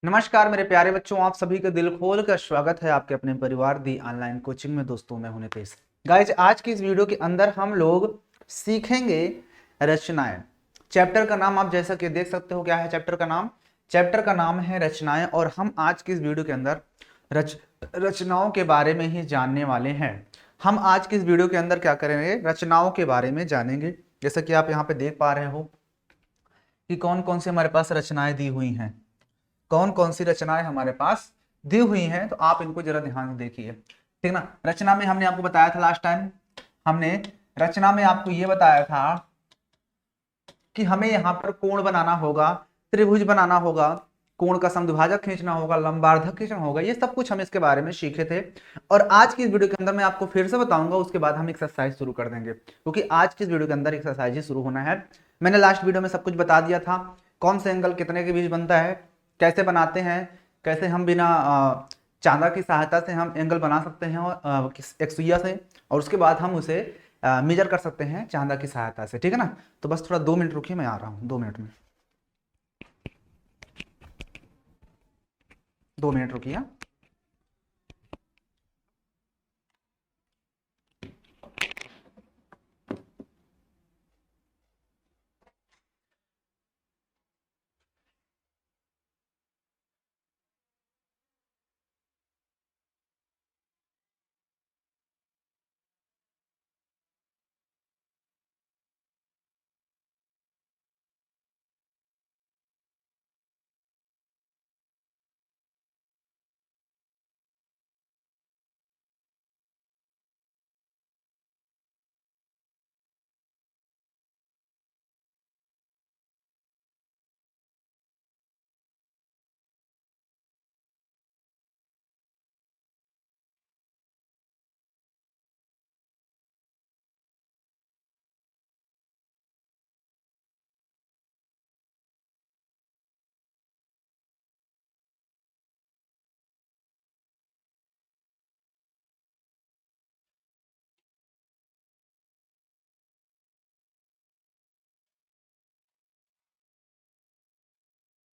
नमस्कार मेरे प्यारे बच्चों, आप सभी का दिल खोल कर स्वागत है आपके अपने परिवार दी ऑनलाइन कोचिंग में। दोस्तों मैं हूं नितेश। गाइज, आज की इस वीडियो के अंदर हम लोग सीखेंगे रचनाएं। चैप्टर का नाम आप जैसा कि देख सकते हो, क्या है चैप्टर का नाम? चैप्टर का नाम है रचनाएं। और हम आज की इस वीडियो के अंदर रचनाओं के बारे में ही जानने वाले हैं। हम आज की इस वीडियो के अंदर क्या करेंगे? रचनाओं के बारे में जानेंगे। जैसा कि आप यहाँ पे देख पा रहे हो कि कौन कौन सी हमारे पास रचनाएं दी हुई हैं, कौन कौन सी रचनाएं हमारे पास दी हुई हैं। तो आप इनको जरा ध्यान से देखिए, ठीक ना। रचना में हमने आपको बताया था लास्ट टाइम, हमने रचना में आपको ये बताया था कि हमें यहाँ पर कोण बनाना होगा, त्रिभुज बनाना होगा, कोण का समद्विभाजक खींचना होगा, लंबार्धक खींचना होगा। ये सब कुछ हम इसके बारे में सीखे थे। और आज की इस वीडियो के अंदर मैं आपको फिर से बताऊंगा, उसके बाद हम एक्सरसाइज शुरू कर देंगे, क्योंकि आज की इस वीडियो के अंदर एक्सरसाइज शुरू होना है। मैंने लास्ट वीडियो में सब कुछ बता दिया था, कौन से एंगल कितने के बीच बनता है, कैसे बनाते हैं, कैसे हम बिना चांदा की सहायता से हम एंगल बना सकते हैं और एक सुइया से, और उसके बाद हम उसे मेजर कर सकते हैं चांदा की सहायता से, ठीक है ना। तो बस थोड़ा 2 मिनट रुकिए, मैं आ रहा हूँ 2 मिनट में। 2 मिनट रुकिए।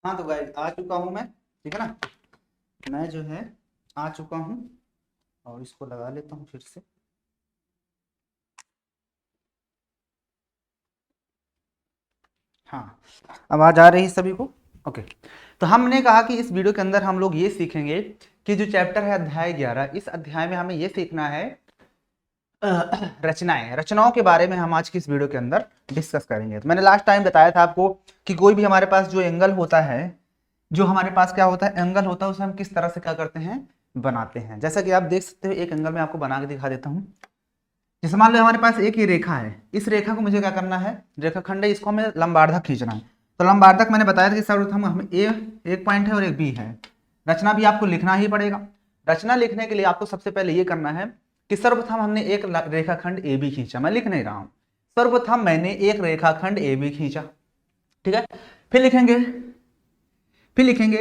हाँ तो गाइस, आ चुका हूँ मैं, ठीक है ना। मैं जो है आ चुका हूँ, और इसको लगा लेता हूँ फिर से। हाँ, आवाज आ रही है सभी को? ओके। तो हमने कहा कि इस वीडियो के अंदर हम लोग ये सीखेंगे कि जो चैप्टर है अध्याय 11, इस अध्याय में हमें ये सीखना है रचनाएं। रचनाओं के बारे में हम आज की इस वीडियो के अंदर डिस्कस करेंगे। तो मैंने लास्ट टाइम बताया था आपको कि कोई भी हमारे पास जो एंगल होता है, जो हमारे पास क्या होता है, एंगल होता है, उसे हम किस तरह से क्या करते हैं, बनाते हैं। जैसा कि आप देख सकते हो, एक एंगल में आपको बना के दिखा देता हूँ। जैसे मान लो हमारे पास एक ही रेखा है, इस रेखा को मुझे क्या करना है, रेखाखंड है, इसको हमें लंबार्धक खींचना है। तो लंबार्धक मैंने बताया था कि सर्वप्रथम हमें ए एक पॉइंट है और एक बी है। रचना भी आपको लिखना ही पड़ेगा। रचना लिखने के लिए आपको सबसे पहले ये करना है कि सर्वप्रथम हमने एक रेखाखंड ए बी खींचा। मैं लिख नहीं रहा हूं, सर्वप्रथम मैंने एक रेखाखंड ए बी खींचा, ठीक है। फिर लिखेंगे फिर लिखेंगे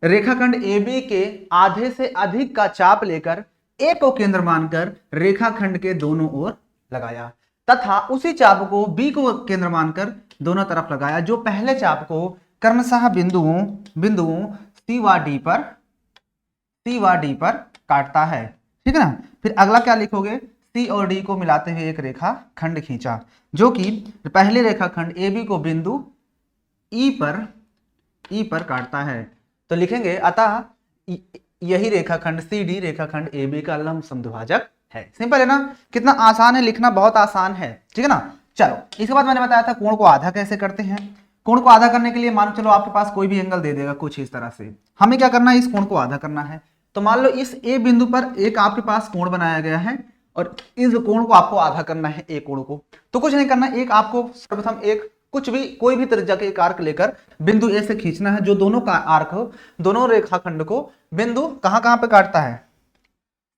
रेखाखंड AB के आधे से अधिक का चाप लेकर A को केंद्र मानकर रेखाखंड के दोनों ओर लगाया, तथा उसी चाप को B को केंद्र मानकर दोनों तरफ लगाया, जो पहले चाप को क्रमशः बिंदुओं बिंदुओं C व D पर काटता है, ठीक है ना। फिर अगला क्या लिखोगे, C और D को मिलाते हुए एक रेखा खंड खींचा, जो कि पहले रेखाखंड AB को बिंदु ई पर काटता है। तो लिखेंगे अतः यही रेखाखंड CD रेखाखंड AB का लंब समद्विभाजक है। सिंपल है ना, कितना आसान है, लिखना बहुत आसान है, ठीक है ना। चलो, इसके बाद मैंने बताया था कोण को आधा कैसे करते हैं। कोण को आधा करने के लिए मान चलो आपके पास कोई भी एंगल दे देगा कुछ इस तरह से, हमें क्या करना है, इस कोण को आधा करना है। तो मान लो इस A बिंदु पर एक आपके पास कोण बनाया गया है, और इस कोण को आपको आधा करना है, A कोण को। तो कुछ नहीं करना, एक आपको सर्वप्रथम एक कुछ भी कोई भी त्रिज्या के एक आर्क लेकर बिंदु ए से खींचना है, जो दोनों का आर्क दोनों रेखाखंड को बिंदु कहां कहां पे काटता है,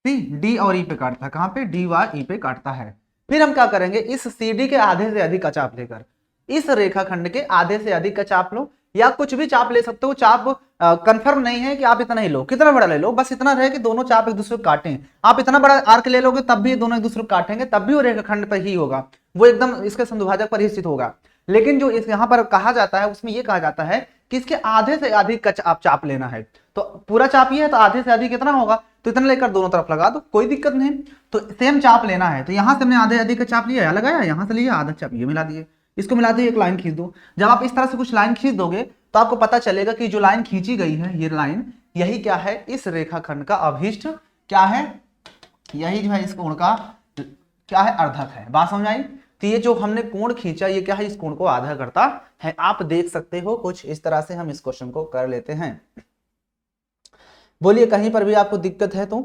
सी डी और ई पे काटता है। कहां पे, डी व ई पे काटता है। फिर हम क्या करेंगे, इस सी डी के आधे से अधिक का चाप लेकर इस रेखाखंड के आधे से अधिक का चाप लो, या कुछ भी चाप ले सकते हो। चाप कंफर्म नहीं है कि आप इतना ही लो, कितना बड़ा ले लो, बस इतना रहे कि दोनों चाप एक दूसरे को काटें। आप इतना बड़ा आर्क ले लोगे तब भी दोनों एक दूसरे को काटेंगे, तब भी वो रेखाखंड पर ही होगा, वो एकदम इसके समद्विभाजक पर ही स्थित होगा। लेकिन जो इस यहाँ पर कहा जाता है, उसमें यह कहा जाता है कि इसके आधे से अधिक का आप चाप लेना है। तो पूरा चाप ये है तो आधे से अधिक कितना होगा, तो इतना लेकर दोनों तरफ लगा दो, कोई दिक्कत नहीं। तो सेम चाप लेना है, तो यहाँ से हमने आधे अधिक का चाप लिया, लगाया, यहाँ से लिया आधा चाप ये मिला दिए, इसको मिला दिए, एक लाइन खींच दो। जब आप इस तरह से कुछ लाइन खींच दोगे तो आपको पता चलेगा कि जो लाइन खींची गई है ये लाइन, यही क्या है, इस रेखाखंड का अभिष्ट क्या है, यही जो है इस कोण का क्या है, अर्धक है। बात समझ आई। तो ये जो हमने कोण खींचा ये क्या है, इस कोण को आधा करता है। आप देख सकते हो कुछ इस तरह से हम इस क्वेश्चन को कर लेते हैं। बोलिए कहीं पर भी आपको दिक्कत है तो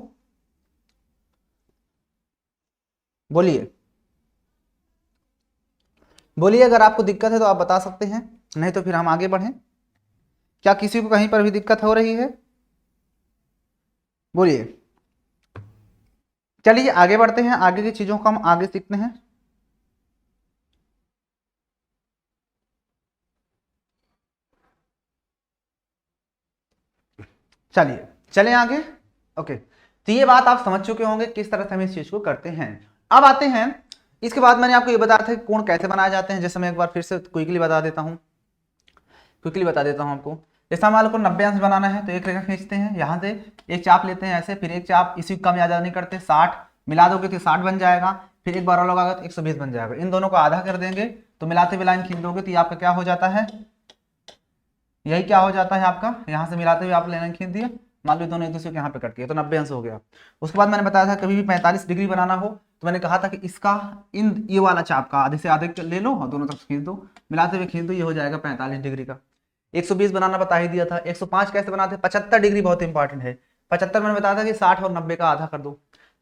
बोलिए, बोलिए अगर आपको दिक्कत है तो आप बता सकते हैं, नहीं तो फिर हम आगे बढ़ें। क्या किसी को कहीं पर भी दिक्कत हो रही है, बोलिए। चलिए आगे बढ़ते हैं, आगे की चीजों को हम आगे सीखते हैं। चलिए चलें आगे। ओके, तो ये बात आप समझ चुके होंगे किस तरह से हम इस चीज को करते हैं। अब आते हैं, इसके बाद मैंने आपको ये बताया था कि कोण कैसे बनाए जाते हैं। जैसे मैं एक बार फिर से क्विकली बता देता हूँ, आपको। जैसा हमारे को 90 अंश बनाना है तो एक रेखा खींचते हैं, यहाँ से एक चाप लेते हैं ऐसे, फिर एक चाप इसी कम या ज्यादा नहीं करते, 60 मिला दोगे तो 60 बन जाएगा, फिर एक बार और लगाओगे तो 120 बन जाएगा। इन दोनों को आधा कर देंगे तो मिलाते हुए लाइन खींच दोगे तो ये आपका क्या हो जाता है, यही क्या हो जाता है आपका, यहाँ से मिलाते हुए आप लाइन खींच दिए, मान लो दोनों एक दूसरे के यहाँ पे कट गए तो 90 अंश हो गया। उसके बाद मैंने बताया था कभी भी 45 डिग्री बनाना हो तो मैंने कहा था कि इसका इन ये वाला चाप का आधे से आधे ले लो और दोनों तरफ खींच दो, मिलाते हुए खींच दो, ये हो जाएगा 45 डिग्री का। 120 बनाना बता ही दिया था। 105 कैसे बनाते, 75 डिग्री बहुत इंपॉर्टेंट है। 75 मैंने बताया था कि 60 और 90 का आधा कर दो,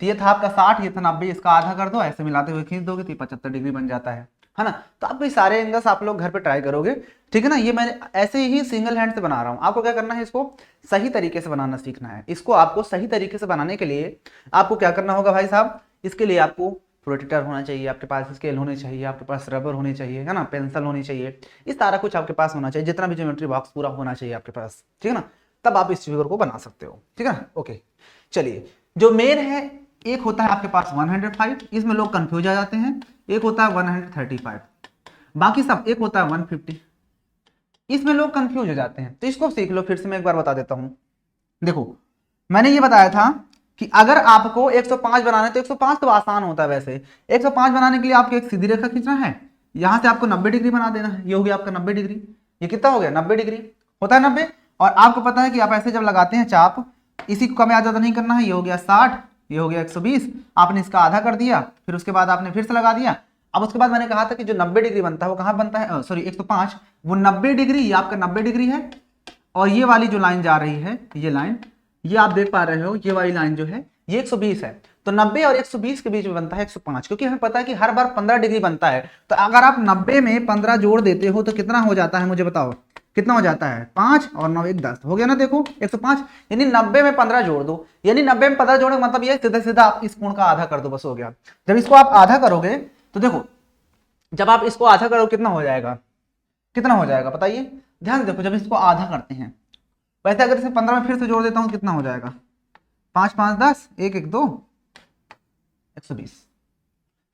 तो ये था आपका 60, ये था 90, इसका आधा कर दो, ऐसे मिलाते हुए खींच दोगे तो 75 डिग्री बन जाता है ना। तो आपको सारे एंगल्स आप लोग घर पे ट्राई करोगे, ठीक है ना। ये मैंने ऐसे ही सिंगल हैंड से बना रहा हूँ। आपको क्या करना है, इसको सही तरीके से बनाना सीखना है। इसको आपको सही तरीके से बनाने के लिए आपको क्या करना होगा भाई साहब, इसके लिए आपको प्रोटेक्टर होना चाहिए, आपके पास स्केल होनी चाहिए, आपके पास रबर होनी चाहिए, है ना, पेंसिल होनी चाहिए, इस सारा कुछ आपके पास होना चाहिए, जितना भी ज्योमेट्री बॉक्स पूरा होना चाहिए आपके पास, ठीक है ना। तब आप इस फिगर को बना सकते हो, ठीक है ना। ओके चलिए, जो मेन है एक होता है आपके पास 105, इसमें लोग कंफ्यूज आ जाते हैं। एक होता है 135, बाकी सब एक होता है 150, इसमें लोग कंफ्यूज हो जाते हैं। तो इसको सीख लो, फिर से मैं एक बार बता देता हूं। देखो मैंने ये बताया था कि अगर आपको 105 बनाना है तो 105 तो आसान होता है। वैसे 105 बनाने के लिए आपको एक सीधी रेखा खींचना है, यहां से आपको 90 डिग्री बना देना है, ये हो गया आपका 90 डिग्री। ये कितना हो गया, 90 डिग्री होता है 90। और आपको पता है कि आप ऐसे जब लगाते हैं चाप, इसी को कम या ज्यादा नहीं करना है, ये हो गया 60, ये हो गया 120, आपने इसका आधा कर दिया, फिर उसके बाद आपने फिर से लगा दिया। अब उसके बाद मैंने कहा था कि जो 90 डिग्री बनता है वो कहां बनता है, सॉरी 105, वो 90 डिग्री, ये आपका 90 डिग्री है। और ये वाली जो लाइन जा रही है, ये लाइन, ये आप देख पा रहे हो, ये वाली लाइन जो है ये 120 है। तो 90 और 120 के बीच में बनता है 105, क्योंकि हमें पता है कि हर बार 15 डिग्री बनता है। तो अगर आप 90 में 15 जोड़ देते हो तो कितना हो जाता है, मुझे बताओ कितना हो जाता है, 5 और 9 1 10 हो गया ना। देखो 105, यानी 90 में 15 जोड़ दो, यानी 90 में 15 जोड़ने मतलब ये सीधा सीधा आप इस कोण का आधा कर दो, बस हो गया। जब इसको आप आधा करोगे तो देखो, जब आप इसको आधा करोगे कितना हो जाएगा, कितना हो जाएगा बताइए, ध्यान से देखो। जब इसको आधा करते हैं, वैसे अगर इसे 15 में फिर से जोड़ देता हूं कितना हो जाएगा, 5 5 10, 1 1 2, 120।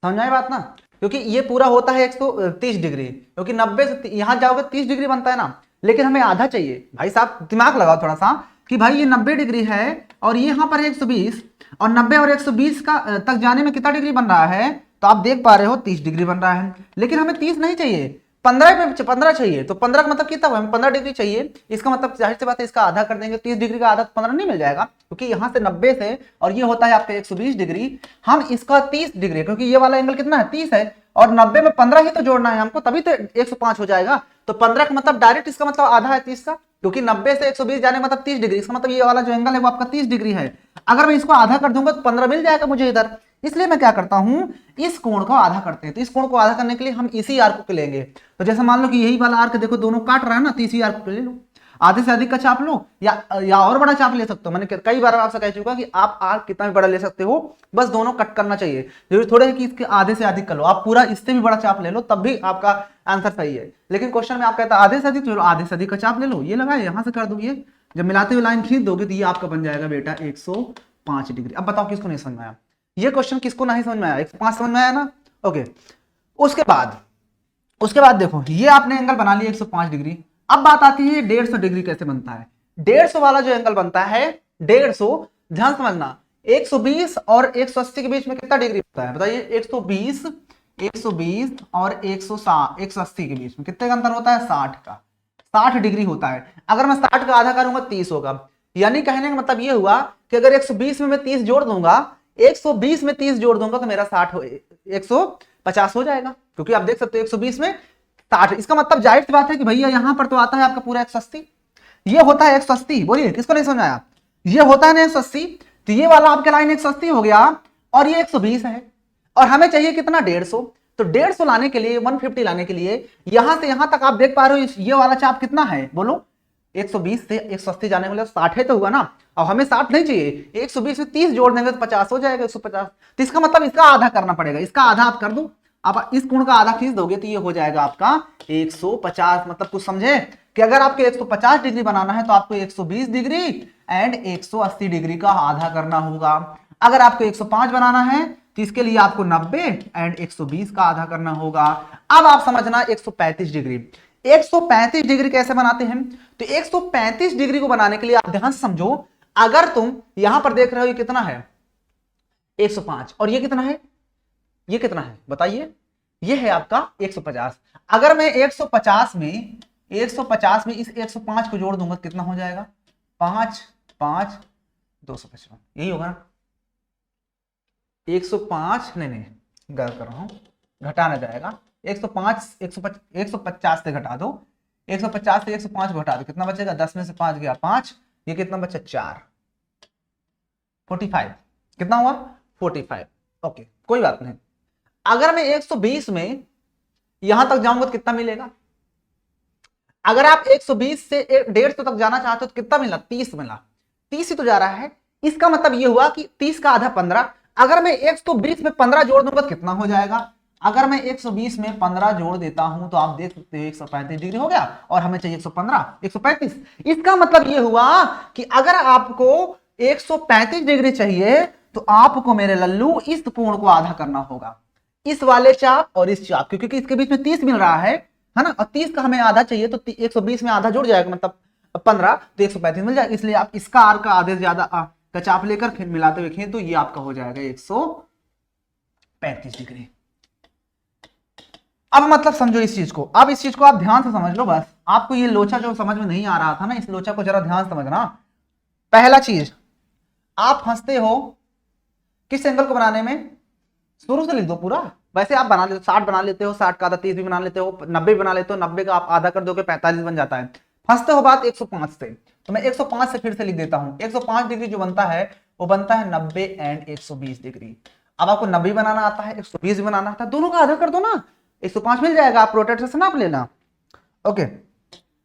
समझ में आई बात ना, क्योंकि ये पूरा होता है 130 डिग्री, क्योंकि 90 से यहां जाओगे 30 डिग्री बनता है ना, लेकिन हमें आधा चाहिए। भाई साहब दिमाग लगाओ थोड़ा सा कि भाई ये 90 डिग्री है और ये यहां पर 120, और 90 और 120 का तक जाने में कितना डिग्री बन रहा है, तो आप देख पा रहे हो 30 डिग्री बन रहा है। लेकिन हमें 30 नहीं चाहिए, 15 चाहिए। तो 15 का मतलब कितना हुआ, हमें 15 डिग्री चाहिए। इसका मतलब जाहिर सी बात है इसका आधा कर देंगे, 30 डिग्री का आधा 15 नहीं मिल जाएगा, क्योंकि यहाँ से 90 से, और ये होता है आपका 120 डिग्री, हम इसका 30 डिग्री, क्योंकि ये वाला एंगल कितना है 30 है, और 90 में 15 ही तो जोड़ना है हमको, तभी तो 105 हो जाएगा। तो 15 का मतलब डायरेक्ट इसका मतलब आधा है 30 का, क्योंकि 90 से 120 जाने मतलब 30 डिग्री, इसका मतलब ये वाला जो एंगल है वो आपका 30 डिग्री है। अगर मैं इसको आधा कर दूंगा तो 15 मिल जाएगा मुझे इधर। इसलिए मैं क्या करता हूं, इस कोण को आधा करते हैं। तो इस कोण को आधा करने के लिए हम इसी आर्क को लेंगे। तो जैसे मान लो कि यही वाला आर्क देखो दोनों काट रहा है ना, तो इसी आर्क को ले लो, आधे से अधिक का चाप लो, या और बड़ा चाप ले सकते हो। मैंने कई बार आपसे कह चुका कि आप आर्क कितना भी बड़ा ले सकते हो, बस दोनों कट करना चाहिए। जरूरी थोड़े है कि इसके आधे से अधिक कर लो, आप पूरा इससे भी बड़ा चाप ले लो तब भी आपका आंसर सही है। लेकिन क्वेश्चन में आप कहता है आधे से अधिक, चलो आधे से अधिक का चाप ले लो, ये लगाए यहां से कर दो, ये जब मिलाते हुए लाइन खींच दोगे तो ये आपका बन जाएगा बेटा 105 डिग्री। अब बताओ किसको नहीं समझ में आया, ये क्वेश्चन किसको नहीं समझ में आया, 105 समझ में आया ना। ओके, उसके बाद देखो ये आपने एंगल बना लिया 105 डिग्री। अब बात आती है 150 डिग्री कैसे बनता है। 150 वाला जो एंगल बनता है 150, ध्यान समझना, 120 और 180 के बीच में कितना डिग्री होता है बताइए। 120 और 180 के बीच में कितने का अंतर होता है, 60 का। 60 डिग्री होता है। अगर मैं 60 का आधा करूंगा 30 होगा। यानी कहने का मतलब ये हुआ कि अगर 120 में मैं 30 जोड़ दूंगा, 120 में 30 जोड़ दूंगा तो मेरा 150 हो जाएगा। क्योंकि आप देख सकते हो 120 में 60, इसका मतलब जाहिर सी बात है कि भैया यहां पर तो आता है आपका पूरा 180, ये होता है 180। बोलिए किसको नहीं समझ आया, ये होता है ना 180, तो ये वाला आपका लाइन 180 हो गया और ये 120 है और हमें चाहिए कितना, 150। तो 150 लाने के लिए, 150 लाने के लिए यहां से यहां तक आप देख पा रहे हो ये वाला चाप कितना है, बोलो 120 से 180 जाने वाला 60 है तो हुआ ना। अब हमें 60 नहीं चाहिए, 120 में 30 जोड़ देंगे तो 50 हो जाएगा, 150। तो इसका मतलब इसका आधा करना पड़ेगा, इसका आधा आप कर दो, आप इस कोण का आधा खींच दोगे तो ये हो जाएगा आपका 150। मतलब कुछ समझे कि अगर आपको 150 डिग्री बनाना है तो आपको 120 डिग्री एंड 180 डिग्री का आधा करना होगा। अगर आपको 105 बनाना है तो इसके लिए आपको 90 एंड 120 का आधा करना होगा। अब आप समझना 135 डिग्री, 135 डिग्री कैसे बनाते हैं। तो 135 डिग्री को बनाने के लिए आप ध्यान से समझो, अगर तुम यहां पर देख रहे हो ये कितना है 105 और ये कितना है, ये कितना है बताइए, ये है आपका 150। अगर मैं 150 में इस 105 को जोड़ दूंगा कितना हो जाएगा, 5 5 255, यही होगा ना। 105 नहीं गलत कर रहा हूं, घटाना जाएगा। 105 150 से घटा दो, 150 से 105 घटा दो, कितना बचेगा, 10 में से 5 गया 5, ये कितना बचा 4, 45, कितना हुआ 45। ओके कोई बात नहीं। अगर मैं 120 में यहां तक जाऊंगा तो कितना मिलेगा, अगर आप 120 से 150 तक जाना चाहते हो तो कितना मिला, 30 मिला, 30 ही तो जा रहा है। इसका मतलब ये हुआ कि 30 का आधा 15। अगर मैं 120 में 15 जोड़ दूंगा तो कितना हो जाएगा, अगर मैं 120 में 15 जोड़ देता हूं तो आप देख सकते हो 135 डिग्री हो गया और हमें चाहिए 115 135। इसका मतलब ये हुआ कि अगर आपको 135 डिग्री चाहिए तो आपको मेरे लल्लू इस कोण को आधा करना होगा, इस वाले चाप और इस चाप, क्योंकि इसके बीच में 30 मिल रहा है ना, और 30 का हमें आधा चाहिए तो 120 में आधा जुड़ जाएगा मतलब 15, तो 135 मिल जाएगा। इसलिए आप इसका आर का आधे से ज्यादा का चाप लेकर फिर मिलाते हुए खींच तो ये आपका हो जाएगा 135 डिग्री। अब मतलब समझो इस चीज को, अब इस चीज को आप ध्यान से समझ लो बस। आपको ये लोचा जो समझ में नहीं आ रहा था ना, इस लोचा को जरा ध्यान से समझना। पहला चीज, आप फंसते हो किस एंगल को बनाने में, शुरू से लिख दो पूरा। वैसे आप बना लेते हो 60 बना लेते हो, 60 का आधा 30 भी बना लेते हो, 90 बना लेते हो, 90 का आप आधा कर दोगे 45 बन जाता है। फंसते हो बात 105 से, तो मैं 105 से फिर से लिख देता हूं। 105 डिग्री जो बनता है वो बनता है 90 एंड 120 डिग्री। अब आपको 90 बनाना आता है, 120 भी बनाना आता है, दोनों का आधा कर दो ना, 105 मिल जाएगा। आप प्रोट्रैक्टर से नाप लेना। ओके,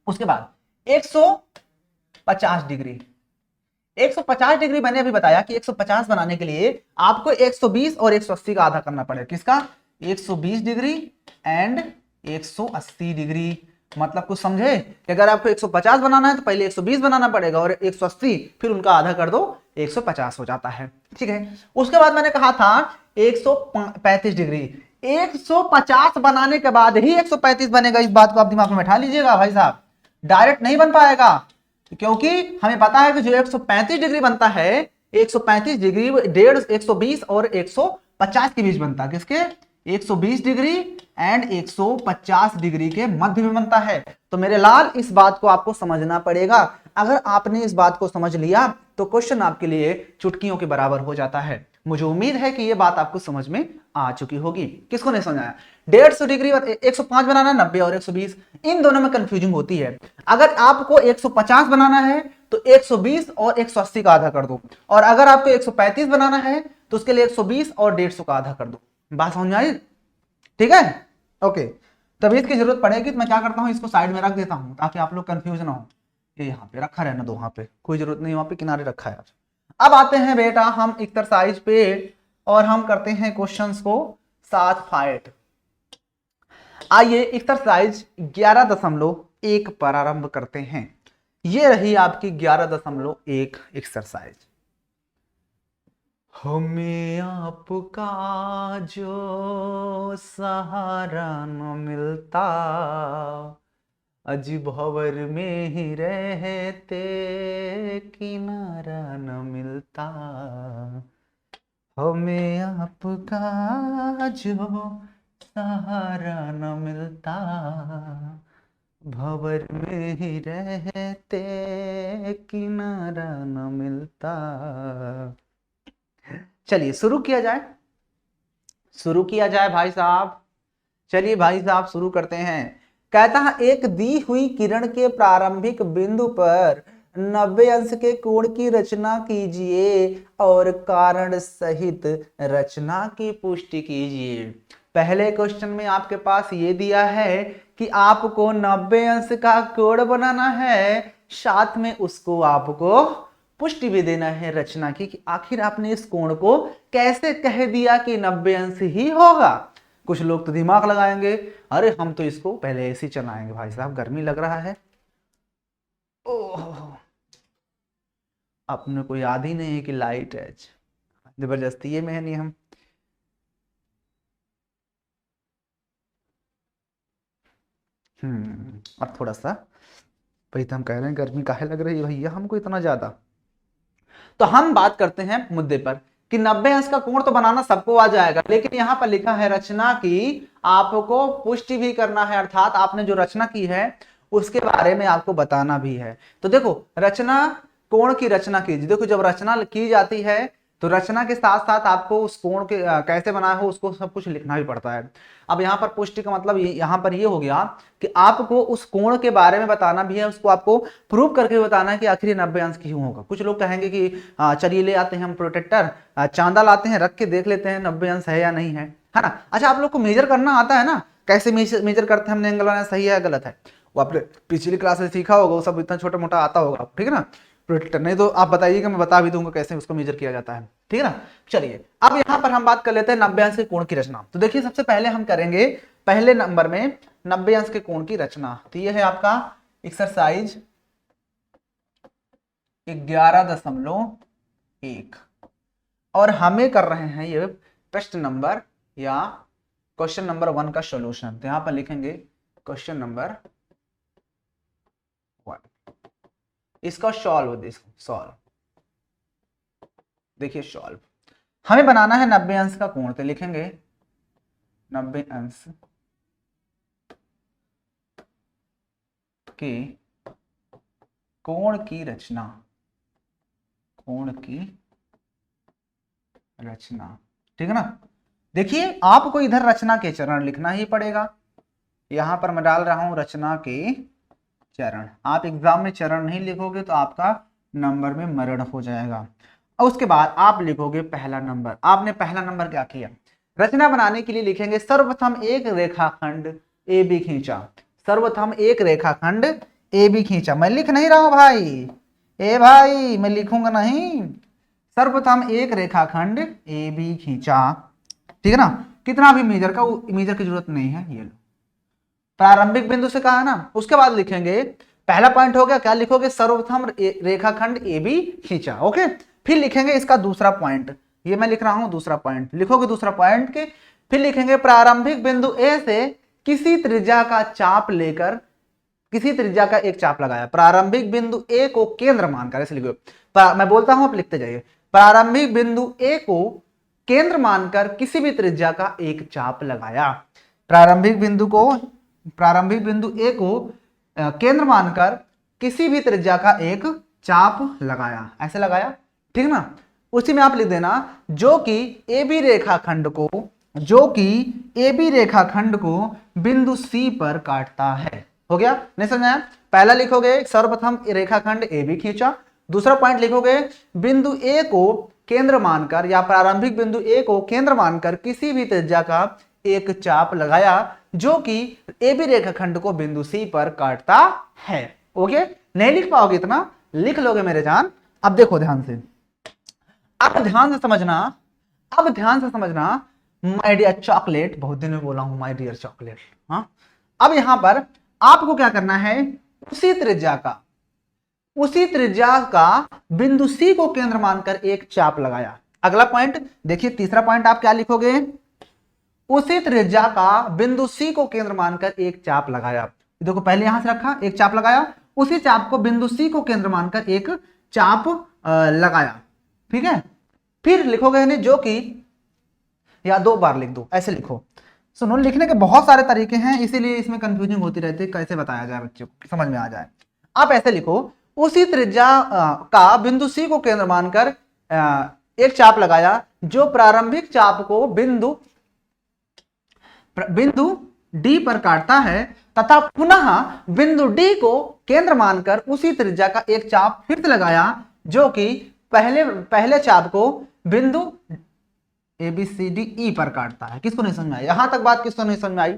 उसके बाद 150 डिग्री, 150 डिग्री मैंने अभी बताया कि 150 बनाने के लिए आपको 120 और 180 का आधा करना पड़ेगा। किसका, 120 डिग्री एंड 180 डिग्री। मतलब कुछ समझे कि अगर आपको 150 बनाना है तो पहले 120 बनाना पड़ेगा और 180, फिर उनका आधा कर दो 150 हो जाता है। ठीक है, उसके बाद मैंने कहा था 135 डिग्री, 150 बनाने के बाद ही 135 बनेगा। इस बात को आप दिमाग में बैठा लीजिएगा भाई साहब, डायरेक्ट नहीं बन पाएगा, क्योंकि हमें पता है कि जो 135 डिग्री बनता है, 135 डिग्री 120 और 150 के बीच बनता है। किसके, 120 डिग्री एंड 150 डिग्री के मध्य में बनता है। तो मेरे लाल इस बात को आपको समझना पड़ेगा। अगर आपने इस बात को समझ लिया तो क्वेश्चन आपके लिए चुटकियों के बराबर हो जाता है। मुझे उम्मीद है कि यह बात आपको समझ में आ चुकी होगी। किसको नहीं समझ आया, 150 डिग्री 105 बनाना, 90 और 120, इन दोनों में कंफ्यूजिंग होती है। अगर आपको 150 बनाना है तो 120 और 180 का आधा कर दो, और अगर आपको 135 बनाना है तो उसके लिए 120 और 150 का आधा कर दो। बात समझ में आई, ठीक है। ओके, तभी इसकी जरूरत पड़ेगी तो मैं क्या करता हूं, इसको साइड में रख देता हूं ताकि आप लोग कंफ्यूज ना हो। ये यहाँ पे रखा रहना दो, वहां पे कोई जरूरत नहीं, वहां पे किनारे रखा है। अब आते हैं बेटा हम एक्सरसाइज पे और हम करते हैं क्वेश्चंस को साथ फाइट। आइए एक्सरसाइज 11.1 पर आरंभ करते हैं। ये रही आपकी 11.1 एक्सरसाइज। हमें आपका जो सहारा न मिलता, अज भंवर में ही रहते किनारा न मिलता, हमें आपका जो सहारा न मिलता, भंवर में ही रहते किनारा न मिलता। चलिए शुरू किया जाए, शुरू किया जाए भाई साहब। चलिए भाई साहब शुरू करते हैं। कहता है एक दी हुई किरण के प्रारंभिक बिंदु पर 90 अंश के कोण की रचना कीजिए और कारण सहित रचना की पुष्टि कीजिए। पहले क्वेश्चन में आपके पास ये दिया है कि आपको 90 अंश का कोण बनाना है, साथ में उसको आपको पुष्टि भी देना है रचना की कि आखिर आपने इस कोण को कैसे कह दिया कि 90 अंश ही होगा। कुछ लोग तो दिमाग लगाएंगे, अरे हम तो इसको पहले ऐसे ही चलाएंगे भाई साहब, गर्मी लग रहा है। ओह, अपने को याद ही नहीं है कि लाइट है, जबरदस्ती ये में है नहीं हम। अब थोड़ा सा, भाई तो हम कह रहे हैं गर्मी काहे लग रही है भैया हमको इतना ज्यादा। तो हम बात करते हैं मुद्दे पर कि 90 अंश का कोण तो बनाना सबको आ जाएगा, लेकिन यहां पर लिखा है रचना की आपको पुष्टि भी करना है, अर्थात आपने जो रचना की है उसके बारे में आपको बताना भी है। तो देखो रचना, कोण की रचना कीजिए। देखो जब रचना की जाती है तो रचना के साथ साथ आपको उस कोण के कैसे बनाया हो उसको सब कुछ लिखना भी पड़ता है। अब यहाँ पर पुष्टि का मतलब यहाँ पर ये हो गया कि आपको उस कोण के बारे में बताना भी है, उसको आपको प्रूव करके बताना है कि आखिर 90 अंश क्यों होगा। कुछ लोग कहेंगे कि चलिए ले आते हैं हम प्रोटेक्टर, चांदा लाते हैं, रख के देख लेते हैं 90 अंश है या नहीं है ना। अच्छा आप लोग को मेजर करना आता है ना, कैसे मेजर करते हैं, हमने एंगल बनाना सही है गलत है, वो आपने पिछली क्लास में सीखा होगा, वो सब इतना छोटा मोटा आता होगा, ठीक है ना। प्रोटेक्टर नहीं तो आप बताइएगा, मैं बता भी दूंगा कैसे उसको मेजर किया जाता है, ठीक है ना। चलिए अब यहां पर हम बात कर लेते हैं 90 अंश के कोण की रचना। तो देखिए सबसे पहले हम करेंगे पहले नंबर में 90 अंश के कोण की रचना। तो ये है आपका एक्सरसाइज 11.1 और हमें कर रहे हैं ये प्रश्न नंबर या क्वेश्चन नंबर 1 का सॉल्यूशन। तो यहां पर लिखेंगे क्वेश्चन नंबर 1, इसका सॉल्व, सॉल्व देखिए सॉल्व। हमें बनाना है 90 अंश का कोण, तो लिखेंगे 90 अंश के कोण की रचना, कोण की रचना, ठीक है ना। देखिए आपको इधर रचना के चरण लिखना ही पड़ेगा, यहां पर मैं डाल रहा हूं रचना के चरण। आप एग्जाम में चरण नहीं लिखोगे तो आपका नंबर में मरण हो जाएगा। और उसके बाद आप लिखोगे पहला नंबर। आपने पहला नंबर क्या किया, रचना बनाने के लिए लिखेंगे सर्वप्रथम एक रेखाखंड ए बी खींचा। सर्वप्रथम एक रेखाखंड ए बी खींचा, मैं लिख नहीं रहा हूं भाई, ए भाई मैं लिखूंगा नहीं। सर्वप्रथम एक रेखाखंड ए बी खींचा, ठीक है ना। कितना भी मेजर का, मेजर की जरूरत नहीं है, ये लो प्रारंभिक बिंदु से कहा है ना। उसके बाद लिखेंगे पहला पॉइंट हो गया, क्या लिखोगे, सर्वप्रथम रेखाखंड ए बी खींचा, ओके। फिर लिखेंगे इसका दूसरा पॉइंट, ये मैं लिख रहा हूं दूसरा पॉइंट, लिखोगे दूसरा पॉइंट के। फिर लिखेंगे प्रारंभिक बिंदु ए से किसी त्रिज्या का चाप लेकर, किसी त्रिज्या का एक चाप लगाया। प्रारंभिक बिंदु ए को केंद्र मानकर, ऐसे लिखो, मैं बोलता हूं आप लिखते जाइए। प्रारंभिक बिंदु ए को केंद्र मानकर किसी भी त्रिज्या का एक चाप लगाया। प्रारंभिक बिंदु ए को केंद्र मानकर किसी भी त्रिज्या का एक चाप लगाया, ऐसे लगाया, ठीक ना। उसी में आप लिख देना जो कि ए बी रेखाखंड को, जो कि ए बी रेखाखंड को बिंदु सी पर काटता है। हो गया, नहीं समझाया। पहला लिखोगे सर्वप्रथम रेखाखंड ए बी खींचा। दूसरा पॉइंट लिखोगे बिंदु ए को केंद्र मानकर या प्रारंभिक बिंदु ए को केंद्र मानकर किसी भी त्रिज्या का एक चाप लगाया जो कि ए बी रेखाखंड को बिंदु सी पर काटता है। ओके, नहीं लिख पाओगे इतना, लिख लोगे मेरे जान। अब देखो ध्यान से, अब ध्यान से समझना, अब ध्यान से समझना माय डियर चॉकलेट, बहुत दिन में बोला हूं माय डियर चॉकलेट। हाँ, अब यहां पर आपको क्या करना है, उसी त्रिज्या का, उसी त्रिज्या का बिंदु सी को केंद्र मानकर एक चाप लगाया। अगला पॉइंट देखिए, तीसरा पॉइंट आप क्या लिखोगे, उसी त्रिज्या का बिंदु सी को केंद्र मानकर एक चाप लगाया। देखो पहले यहां से रखा, एक चाप लगाया, उसी चाप को बिंदु सी को केंद्र मानकर एक चाप लगाया, ठीक है। फिर लिखोगे यानी जो कि, या 2 बार लिख दो, ऐसे लिखो। सुनो, लिखने के बहुत सारे तरीके हैं, इसीलिए इसमें कंफ्यूजिंग होती रहती है, कैसे बताया जाए बच्चों को समझ में आ जाए। आप ऐसे लिखो, उसी त्रिज्या का बिंदु सी को केंद्र मानकर एक चाप लगाया जो प्रारंभिक चाप को बिंदु डी पर काटता है, तथा पुनः बिंदु डी को केंद्र मानकर उसी त्रिज्या का एक चाप फिर से लगाया जो कि पहले चाप को बिंदु A B C D E पर काटता है। किसको नहीं समझ में आई? यहां तक बात किसको नहीं समझ में आई?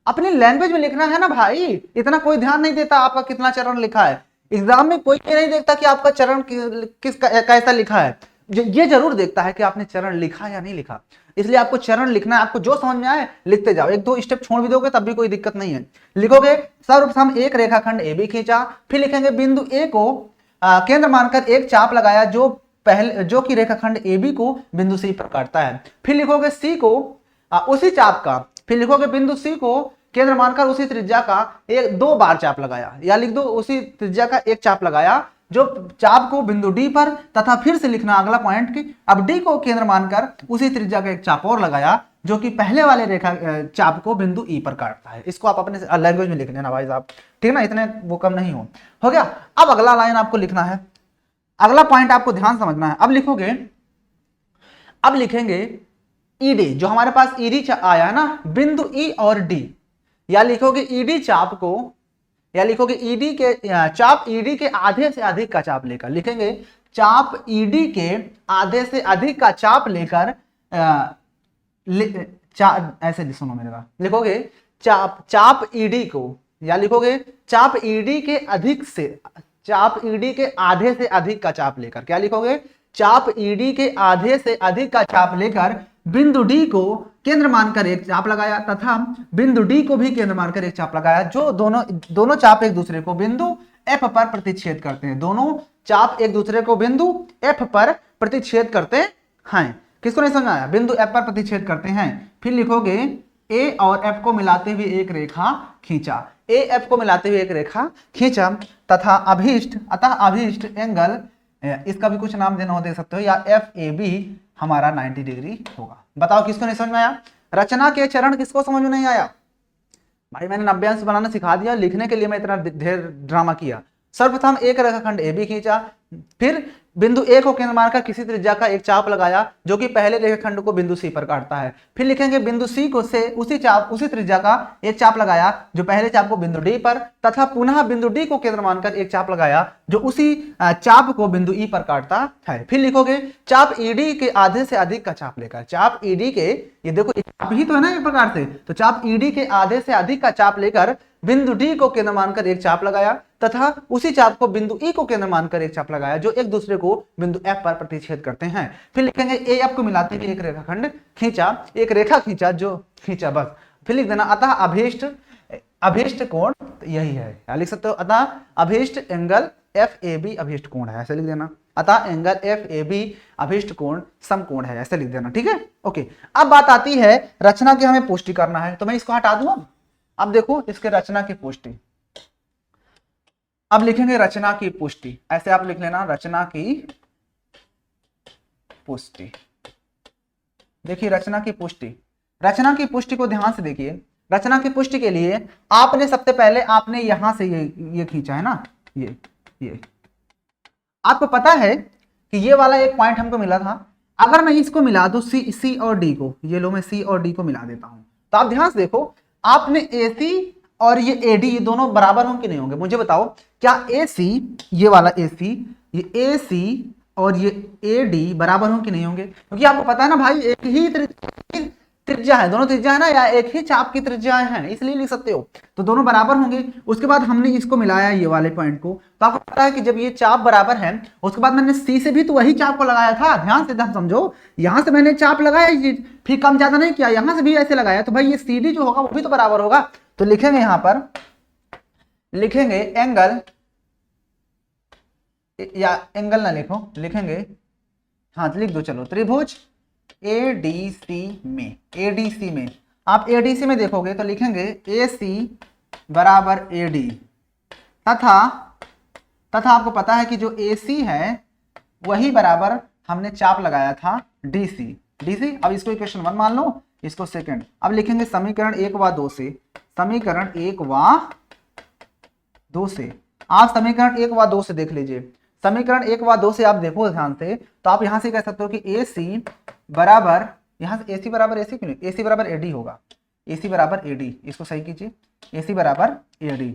अपनी लैंग्वेज में लिखना है ना भाई, इतना कोई ध्यान नहीं देता आपका कितना चरण लिखा है। एग्जाम में कोई नहीं देखता कि आपका चरण कैसा लिखा है, ये जरूर देखता है कि आपने चरण लिखा या नहीं लिखा। इसलिए आपको चरण लिखना है, आपको जो समझ में आए लिखते जाओ, 1-2 स्टेप छोड़ भी दोगे तब भी कोई दिक्कत नहीं है। लिखोगे, सर्वप्रथम एक रेखाखंड ए बी खींचा, फिर लिखेंगे बिंदु ए को केंद्र मानकर एक चाप लगाया जो कि रेखाखंड ए बी को बिंदु सी पर काटता है। फिर लिखोगे सी को उसी चाप का, फिर लिखोगे बिंदु सी को केंद्र मानकर उसी त्रिज्या का 2 बार चाप लगाया, या लिख दो उसी त्रिज्या का एक चाप लगाया जो चाप को बिंदु डी पर, तथा फिर से लिखना अगला पॉइंट की अब डी को केंद्र मानकर उसी त्रिज्या का एक चाप और लगाया जो कि पहले वाले रेखा चाप को बिंदु ई पर काटता है। इसको आप अपने लैंग्वेज में लिख लेना भाई साहब, ठीक ना, इतने वो कम नहीं हो गया। अब अगला लाइन आपको लिखना है, अगला पॉइंट आपको ध्यान समझना है। अब लिखेंगे ईडी, जो हमारे पास ईडी आया है ना, बिंदु ई और डी, या लिखोगे ईडी चाप को, या लिखोगे ईडी के चाप ईडी के आधे से अधिक का चाप लेकर, लिखेंगे चाप ईडी के आधे से अधिक का चाप लेकर ऐसे सुनो मेरे बात, लिखोगे चाप ईडी को, या लिखोगे चाप ईडी के आधे से अधिक का चाप लेकर, क्या लिखोगे, चाप ईडी के आधे से अधिक का चाप लेकर बिंदु डी को केंद्र मानकर एक चाप लगाया, तथा बिंदु डी को भी केंद्र मानकर एक चाप लगाया, जो दोनों चाप एक दूसरे को बिंदु एफ पर प्रतिच्छेद करते हैं। दोनों चाप एक दूसरे को बिंदु एफ पर प्रतिच्छेद करते हैं। किसको नहीं समझ आया? बिंदु एफ पर प्रतिच्छेद करते हैं। फिर लिखोगे ए और एफ को मिलाते हुए एक रेखा खींचा, ए एफ को मिलाते हुए एक रेखा खींचा, तथा अभीष्ट एंगल, इसका भी कुछ नाम देना हो दे सकते हो, या एफ ए बी हमारा 90 डिग्री होगा। बताओ किसको नहीं समझ में आया? रचना के चरण किसको समझ में नहीं आया? भाई मैंने 90 अंश बनाना सिखा दिया, लिखने के लिए मैं इतना ढेर ड्रामा किया। सर्वप्रथम एक रेखाखंड ए बी खींचा, फिर बिंदु ए को केंद्र मानकर किसी त्रिज्या का एक चाप लगाया जो कि पहले रेखाखंड को बिंदु सी पर काटता है। फिर लिखेंगे बिंदु सी को से उसी त्रिज्या का एक चाप लगाया जो पहले चाप को बिंदु डी पर, तथा पुनः बिंदु डी को केंद्र मानकर एक चाप लगाया जो उसी चाप को बिंदु ई पर काटता है। फिर लिखोगे चाप ईडी के आधे से अधिक का चाप लेकर, चाप ईडी के, ये देखो चाप ही तो है ना एक प्रकार से, तो चाप ईडी के आधे से अधिक का चाप लेकर बिंदु डी को केंद्र मानकर एक चाप लगाया, तथा उसी चाप को बिंदु ई को केंद्र मानकर एक चाप लगाया जो एक दूसरे को बिंदु एफ पर प्रतिच्छेद करते हैं। फिर लिखेंगे ए एफ को मिलाते हुए एक रेखाखंड खींचा, एक रेखा खींचा जो खींचा बस। फिर लिख देना अतः अभीष्ट कोण यही है, क्या लिख सकते हो? अतः अभीष्ट एंगल एफ ए बी अभीष्ट कोण है, ऐसे लिख देना। अतः एंगल एफ ए बी अभीष्ट कोण समकोण है, ऐसे लिख देना, ठीक है। ओके, अब बात आती है रचना की हमें पुष्टि करना है, तो मैं इसको हटा दूं। अब देखो इसके रचना की पुष्टि, अब लिखेंगे रचना की पुष्टि, ऐसे आप लिख लेना रचना की पुष्टि। देखिए रचना की पुष्टि को ध्यान से देखिए। रचना की पुष्टि के लिए आपने सबसे पहले आपने यहां से ये खींचा है ना, ये आपको पता है कि ये वाला एक पॉइंट हमको मिला था। अगर मैं इसको मिला दूं सी और डी को, ये लो मैं सी और डी को मिला देता हूं, तो आप ध्यान से देखो आपने AC और ये AD ये दोनों बराबर होंगे कि नहीं होंगे? मुझे बताओ, क्या AC, ये वाला AC, ये AC और ये AD बराबर होंगे कि नहीं होंगे? क्योंकि आपको पता है ना भाई, एक ही त्रिज्या है, दोनों त्रिज्या है ना, या एक ही चाप की त्रिज्या है, इसलिए लिख सकते हो, तो दोनों बराबर होंगे। उसके बाद हमने इसको मिलाया ये वाले पॉइंट को, तो आपको पता है कि जब ये चाप बराबर है, उसके बाद मैंने सी से भी तो वही चाप को लगाया था। ध्यान से समझो, यहां से मैंने चाप लगाया, फिर कम ज्यादा नहीं किया, यहां से भी ऐसे लगाया, तो भाई ये CD जो होगा वो भी तो बराबर होगा। तो लिखेंगे यहां पर, लिखेंगे एंगल, या एंगल ना लिखो, लिखेंगे, हाँ लिख दो, चलो, त्रिभुज ADC में, आप ADC में देखोगे तो लिखेंगे AC बराबर AD तथा आपको पता है कि जो AC है वही बराबर हमने चाप लगाया था DC। अब इसको इक्वेशन 1 मान लो, इसको सेकंड। अब लिखेंगे समीकरण 1 व 2 से, समीकरण 1 व 2 से। आप समीकरण 1 व 2 से देख लीजिए, समीकरण 1 व 2 से आप देखो ध्यान से, तो आप यहां से कह सकते हो कि AC बराबर, यहां से AC बराबर AC क्यों नहीं, AC बराबर AD होगा, AC बराबर AD, इसको सही कीजिए, AC बराबर AD।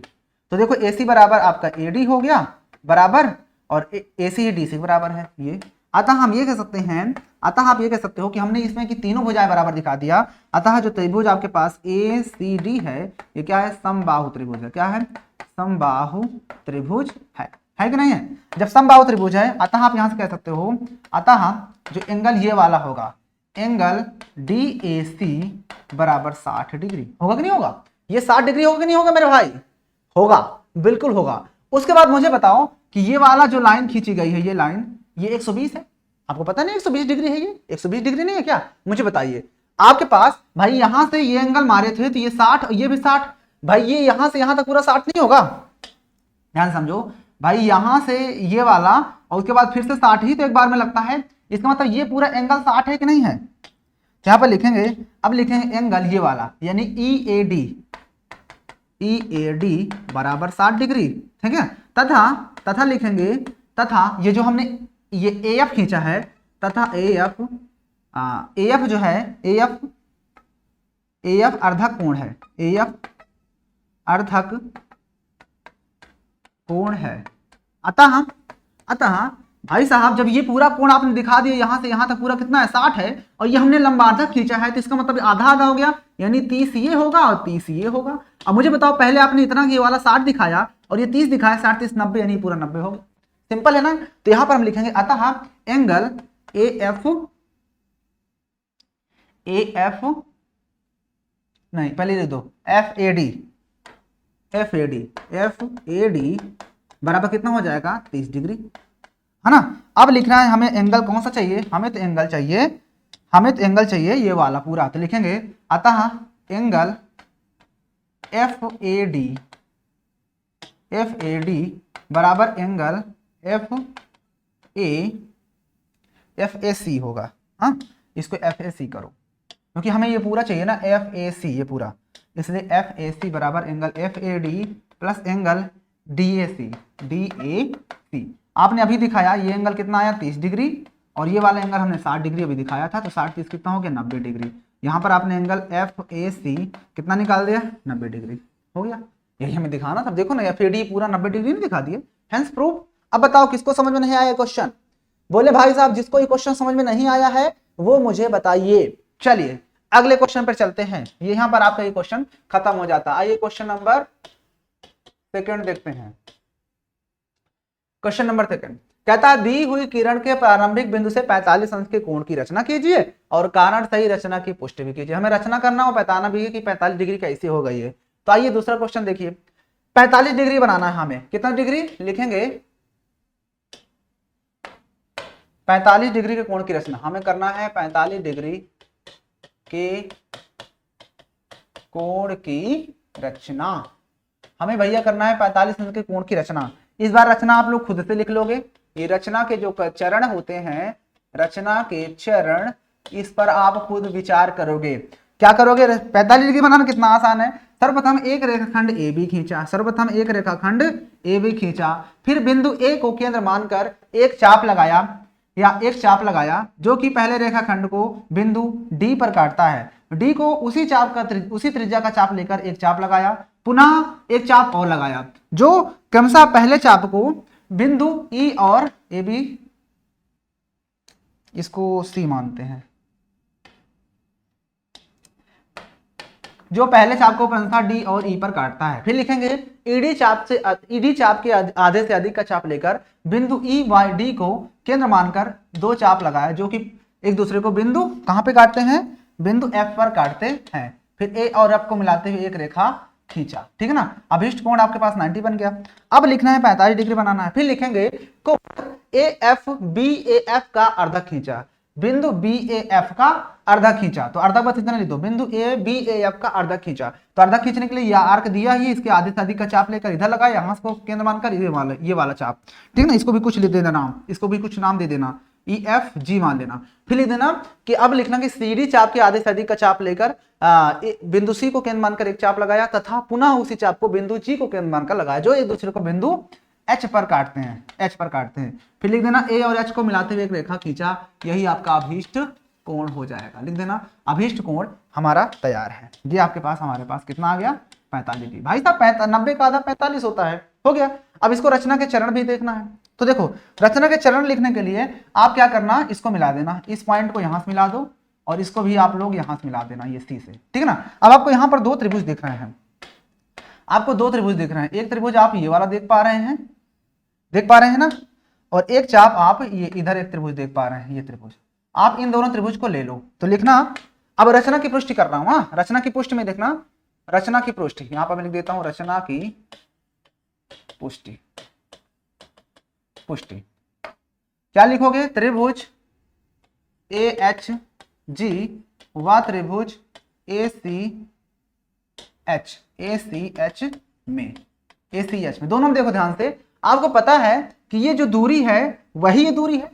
तो देखो AC बराबर आपका AD हो गया बराबर, और AC ही DC बराबर है ये। अतः हम ये कह सकते हैं, अतः आप ये कह सकते हो कि हमने इसमें कि तीनों भुजाएं बराबर दिखा दिया। अतः जो त्रिभुज आपके पास ACD है, ये क्या है, समबाहु त्रिभुज है। क्या है, समबाहु त्रिभुज है कि नहीं है। जब समबाहु त्रिभुज है, अतः आप यहां से कह सकते हो, अतः जो एंगल ये वाला होगा, एंगल DAC बराबर 60 डिग्री होगा कि नहीं होगा। ये 60 डिग्री होगा कि नहीं होगा मेरे भाई, होगा, बिल्कुल होगा। उसके बाद मुझे बताओ कि ये वाला जो लाइन खींची गई है, ये लाइन, ये 120 है। आपको पता नहीं 120 डिग्री है, ये 120 डिग्री नहीं है क्या, मुझे बताइए। आपके पास भाई यहां से ये एंगल मारे थे तो ये 60 और ये भी 60, भाई ये यहां से यहां तक पूरा 60 नहीं होगा। ध्यान समझो भाई, यहां से ये वाला और उसके बाद फिर से 60 ही तो एक बार में लगता है, इसका मतलब ये पूरा एंगल 60 है कि नहीं है। यहां पर लिखेंगे, अब लिखेंगे एंगल ये वाला यानी EAD बराबर 60 डिग्री, ठीक है। तथा लिखेंगे, तथा ये जो हमने ये AF खींचा है, तथा AF जो है, AF अर्धक कोण है, AF अर्धक कोण है। अतः भाई साहब, जब ये पूरा कोण आपने दिखा दिया यहां से यहां तक पूरा कितना है, 60 है, और ये हमने लंबार्धक खींचा है, तो इसका मतलब आधा आधा हो गया, यानी 30 ये होगा और 30 ये होगा। अब मुझे बताओ, पहले आपने इतना ये वाला 60 दिखाया और ये 30 दिखाया, 60 30 90, यानी पूरा 90 होगा। सिंपल है ना। तो यहां पर हम लिखेंगे, अतः एंगल AF नहीं, पहले लिख दो FAD बराबर कितना हो जाएगा, 30 डिग्री, है ना। अब लिखना है हमें एंगल कौन सा चाहिए, हमें तो एंगल चाहिए ये वाला पूरा। तो लिखेंगे, अतः एंगल FAD बराबर एंगल FAC होगा। हाँ, इसको FAC करो, क्योंकि हमें ये पूरा चाहिए ना, FAC ये पूरा, इसलिए FAC बराबर angle FAD plus angle DAC। आपने अभी दिखाया ये एंगल कितना आया, 30 डिग्री, और ये वाला एंगल हमने 60 डिग्री अभी दिखाया था, तो 60 30 कितना हो गया, 90 डिग्री। यहाँ पर आपने एंगल FAC कितना निकाल दिया, 90 डिग्री हो गया। यही हमें दिखाना था। देखो ना, FAD पूरा 90 डिग्री नहीं दिखा दिए, हेंस प्रूफ। अब बताओ किसको समझ में नहीं आया क्वेश्चन, बोले भाई साहब जिसको ये क्वेश्चन समझ में नहीं आया है वो मुझे बताइए। चलिए अगले क्वेश्चन पर चलते हैं। यहाँ पर आपका ये क्वेश्चन खत्म हो जाता है। आइए क्वेश्चन नंबर सेकंड देखते हैं। क्वेश्चन नंबर सेकंड कहता है, दी हुई किरण के प्रारंभिक बिंदु से 45 अंश के कोण की रचना कीजिए और कारण सही रचना की पुष्टि भी कीजिए। हमें रचना करना हो, बताना भी है कि 45 डिग्री कैसी हो गई है। तो आइए दूसरा क्वेश्चन देखिए। 45 डिग्री बनाना है हमें, कितना डिग्री लिखेंगे, 45 डिग्री के कोण की रचना हमें करना है। 45 डिग्री के कोण की रचना हमें भैया करना है, 45 अंश के कोण की रचना। इस बार रचना आप लोग खुद से लिख लोगे। ये रचना के जो चरण होते हैं, रचना के चरण, इस पर आप खुद विचार करोगे। क्या करोगे, 45 डिग्री बनाना कितना आसान है। सर्वप्रथम एक रेखाखंड AB खींचा, फिर बिंदु A को केंद्र मानकर एक चाप लगाया जो कि पहले रेखाखंड को बिंदु D पर काटता है। D को उसी त्रिज्या का चाप लेकर एक चाप लगाया, पुनः एक चाप और लगाया जो क्रमशः पहले चाप को बिंदु E और AB, इसको C मानते हैं, जो पहले चाप को क्रमशः D और E पर काटता है। फिर लिखेंगे ED चाप के आधे से अधिक का चाप लेकर बिंदु E व D को केंद्र मानकर दो चाप लगाया जो कि एक दूसरे को बिंदु कहां पे काटते हैं, बिंदु F पर काटते हैं। फिर A और F को मिलाते हुए एक रेखा खींचा, ठीक है ना। अभिष्ट कोण आपके पास 90 बन गया। अब लिखना है 45 डिग्री बनाना है। फिर लिखेंगे कोण AFBAF का अर्धक खींचा, बिंदु बी ए एफ का अर्धा खींचा, तो अर्धा बस इतना लिख दो, बिंदु ए बी ए एफ का अर्धा खींचा। तो अर्धा खींचने के लिए यह आर्क दिया ही, इसके आधे से अधिक का चाप लेकर इधर लगाया, यहाँ को केंद्र मानकर ये वाला चाप, ठीक है ना। इसको भी कुछ लिख देना नाम, इसको भी कुछ नाम दे देना, ई एफ जी मान लेना। फिर लिख देना कि अब लिखना कि सी डी चाप के आधे से अधिक का चाप लेकर बिंदु सी को केंद्र मानकर एक चाप लगाया, तथा पुनः उसी चाप को बिंदु जी को केंद्र मानकर लगाया, जो एक दूसरे को बिंदु एच पर काटते हैं, एच पर काटते हैं। फिर लिख देना ए और एच को मिलाते हुए एक रेखा खींचा, यही आपका अभीष्ट कोण हो जाएगा। लिख देना अभीष्ट कोण हमारा तैयार है। ये आपके पास, हमारे पास कितना आ गया, 45 डिग्री। भाई साहब 90 का आधा 45 होता है, हो गया। अब इसको रचना के चरण भी देखना है, तो देखो रचना के चरण लिखने के लिए आप क्या करना, इसको मिला देना, इस पॉइंट को यहां से मिला दो और इसको भी आप लोग यहां से मिला देना, ये सी से, ठीक है ना। अब आपको यहाँ पर दो त्रिभुज दिख रहे हैं, आपको दो त्रिभुज दिख रहे हैं। एक त्रिभुज आप ये वाला देख पा रहे हैं, देख पा रहे हैं ना, और एक चाप आप ये इधर एक त्रिभुज देख पा रहे हैं, ये त्रिभुज। आप इन दोनों त्रिभुज को ले लो, तो लिखना, अब रचना की पुष्टि कर रहा हूं, हाँ रचना की पुष्टि में देखना, रचना की पुष्टि यहां पर मैं लिख देता हूं, रचना की पुष्टि, पुष्टि क्या लिखोगे, त्रिभुज ए एच जी व त्रिभुज ए C H, A C H में, ए सी एच में दोनों में देखो ध्यान से, आपको पता है कि ये जो दूरी है वही ये दूरी है।